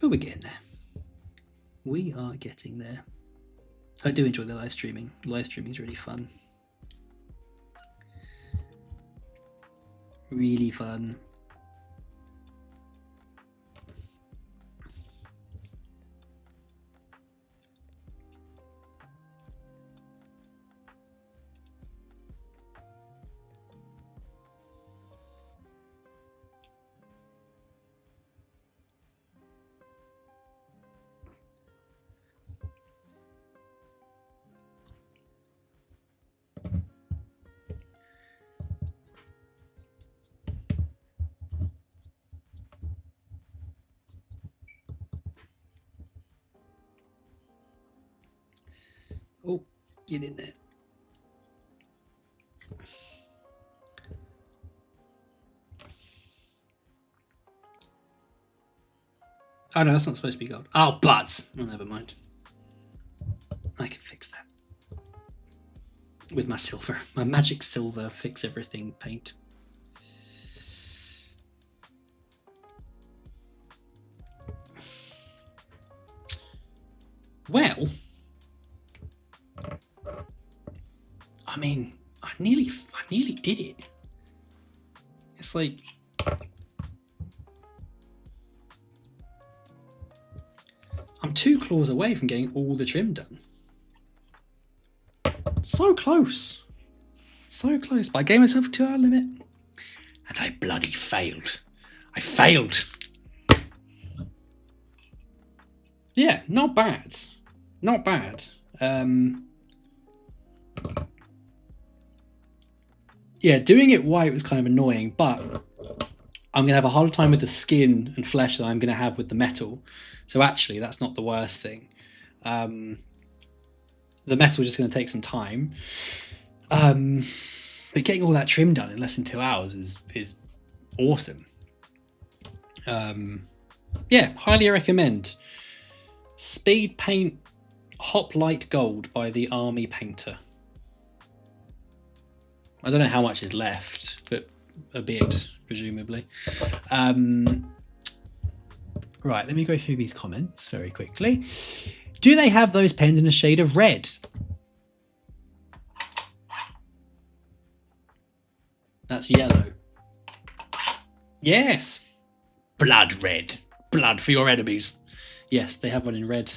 But we're getting there. We are getting there. I do enjoy the live streaming. Live streaming is really fun. Really fun. Oh, get in there. Oh no, that's not supposed to be gold. Oh, but oh, never mind. I can fix that with my silver. My magic silver fix everything paint. Well, I mean, I nearly did it. It's like I'm 2 claws away from getting all the trim done. So close. So close. But I gave myself a 2-hour limit. And I bloody failed. I failed. Yeah, not bad. Not bad. Yeah, doing it white was kind of annoying, but I'm going to have a harder time with the skin and flesh than I'm going to have with the metal. So actually, that's not the worst thing. The metal is just going to take some time. But getting all that trim done in less than 2 hours is awesome. Yeah, highly recommend. Speed Paint Hoplite Gold by the Army Painter. I don't know how much is left, but a bit, presumably. Right, let me go through these comments very quickly. Do they have those pens in a shade of red? That's yellow. Yes. Blood red. Blood for your enemies. Yes, they have one in red.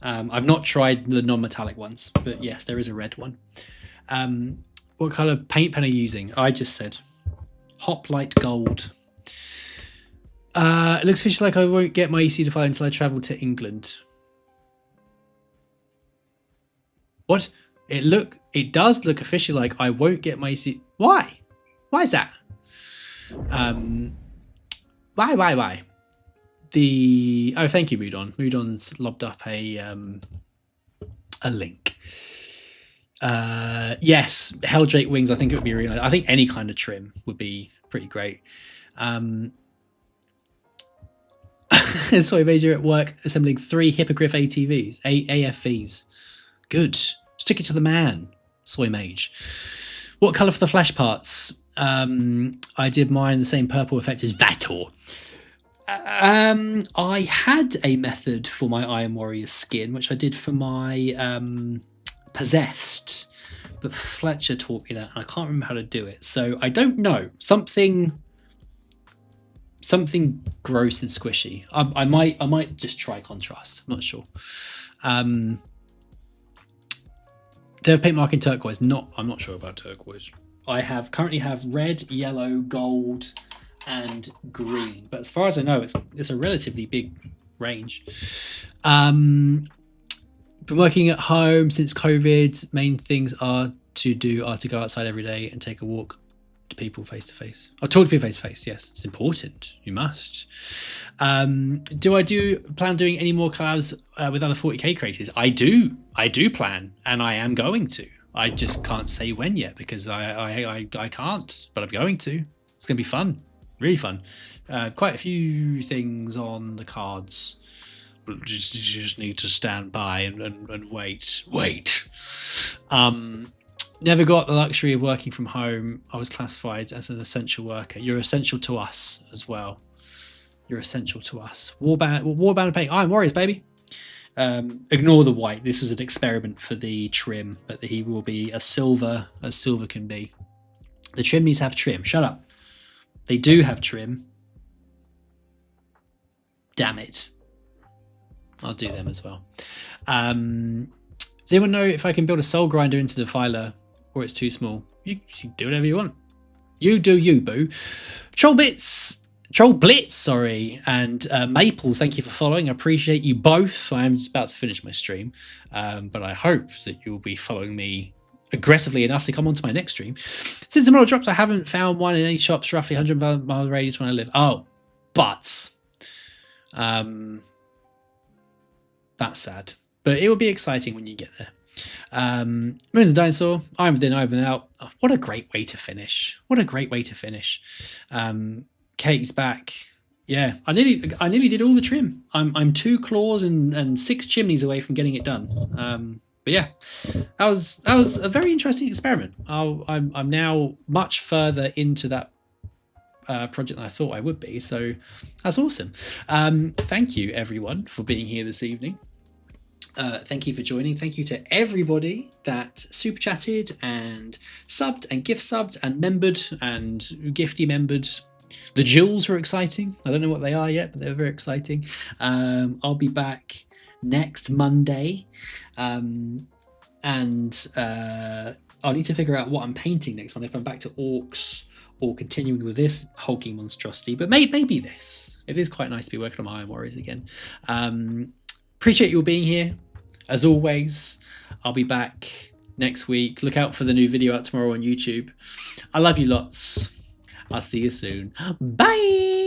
I've not tried the non-metallic ones, but yes, there is a red one. What kind of paint pen are you using? I just said Hoplite Gold. It looks fishy like I won't get my EC Defiler until I travel to England. What? It does look officially like I won't get my EC. Why? Why is that? Why? Oh, thank you, Mudon. Mudon's lobbed up a link. Yes, Helldrake wings. I think it would be really nice. I think any kind of trim would be pretty great. Soy Major at work assembling 3 Hippogriff ATVs, AFVs. Good. Stick it to the man, Soy Mage. What colour for the flash parts? I did mine the same purple effect as Vator. I had a method for my Iron Warrior skin, which I did for my Possessed, but Fletcher taught me that, and I can't remember how to do it. So I don't know. Something gross and squishy. I might just try contrast. I'm not sure. Dev paint marking turquoise. I'm not sure about turquoise. I currently have red, yellow, gold, and green. But as far as I know, it's a relatively big range. Been working at home since COVID. Main things are to go outside every day and take a walk to people face to face. I'll talk to people face to face. Yes, it's important. You must. Do I plan doing any more collabs with other 40k creators? I do plan, and I am going to. I just can't say when yet because I can't, but I'm going to. It's gonna be fun, really fun. Quite a few things on the cards. You just need to stand by and wait. Never got the luxury of working from home. I was classified as an essential worker. You're essential to us as well. You're essential to us. Warband paint. Iron Warriors, baby. Ignore the white. This was an experiment for the trim, but he will be as silver as silver can be. The trim needs to have trim. Shut up. They do have trim. Damn it. I'll do them as well. Does anyone know if I can build a soul grinder into the Defiler or it's too small? You can do whatever you want. You do you, boo. Troll Blitz, sorry, and Maples, thank you for following. I appreciate you both. I am just about to finish my stream, but I hope that you'll be following me aggressively enough to come on to my next stream. Since the model drops, I haven't found one in any shops roughly 100 mile radius when I live. Oh, but that's sad. But it will be exciting when you get there. Moons and Dinosaur, I'm within, I've been out. Oh, what a great way to finish. Kate's back. Yeah, I nearly did all the trim. I'm 2 claws and 6 chimneys away from getting it done. But yeah, that was a very interesting experiment. I'm now much further into that project than I thought I would be, so that's awesome. Thank you everyone for being here this evening. Thank you for joining. Thank you to everybody that super chatted and subbed and gift subbed and membered and gifty membered. The jewels were exciting. I don't know what they are yet, but they're very exciting. I'll be back next Monday, and I'll need to figure out what I'm painting next Monday, if I'm back to orcs or continuing with this hulking monstrosity, but maybe this. It is quite nice to be working on my Iron Warriors again. Appreciate you all being here. As always, I'll be back next week. Look out for the new video out tomorrow on YouTube. I love you lots. I'll see you soon. Bye!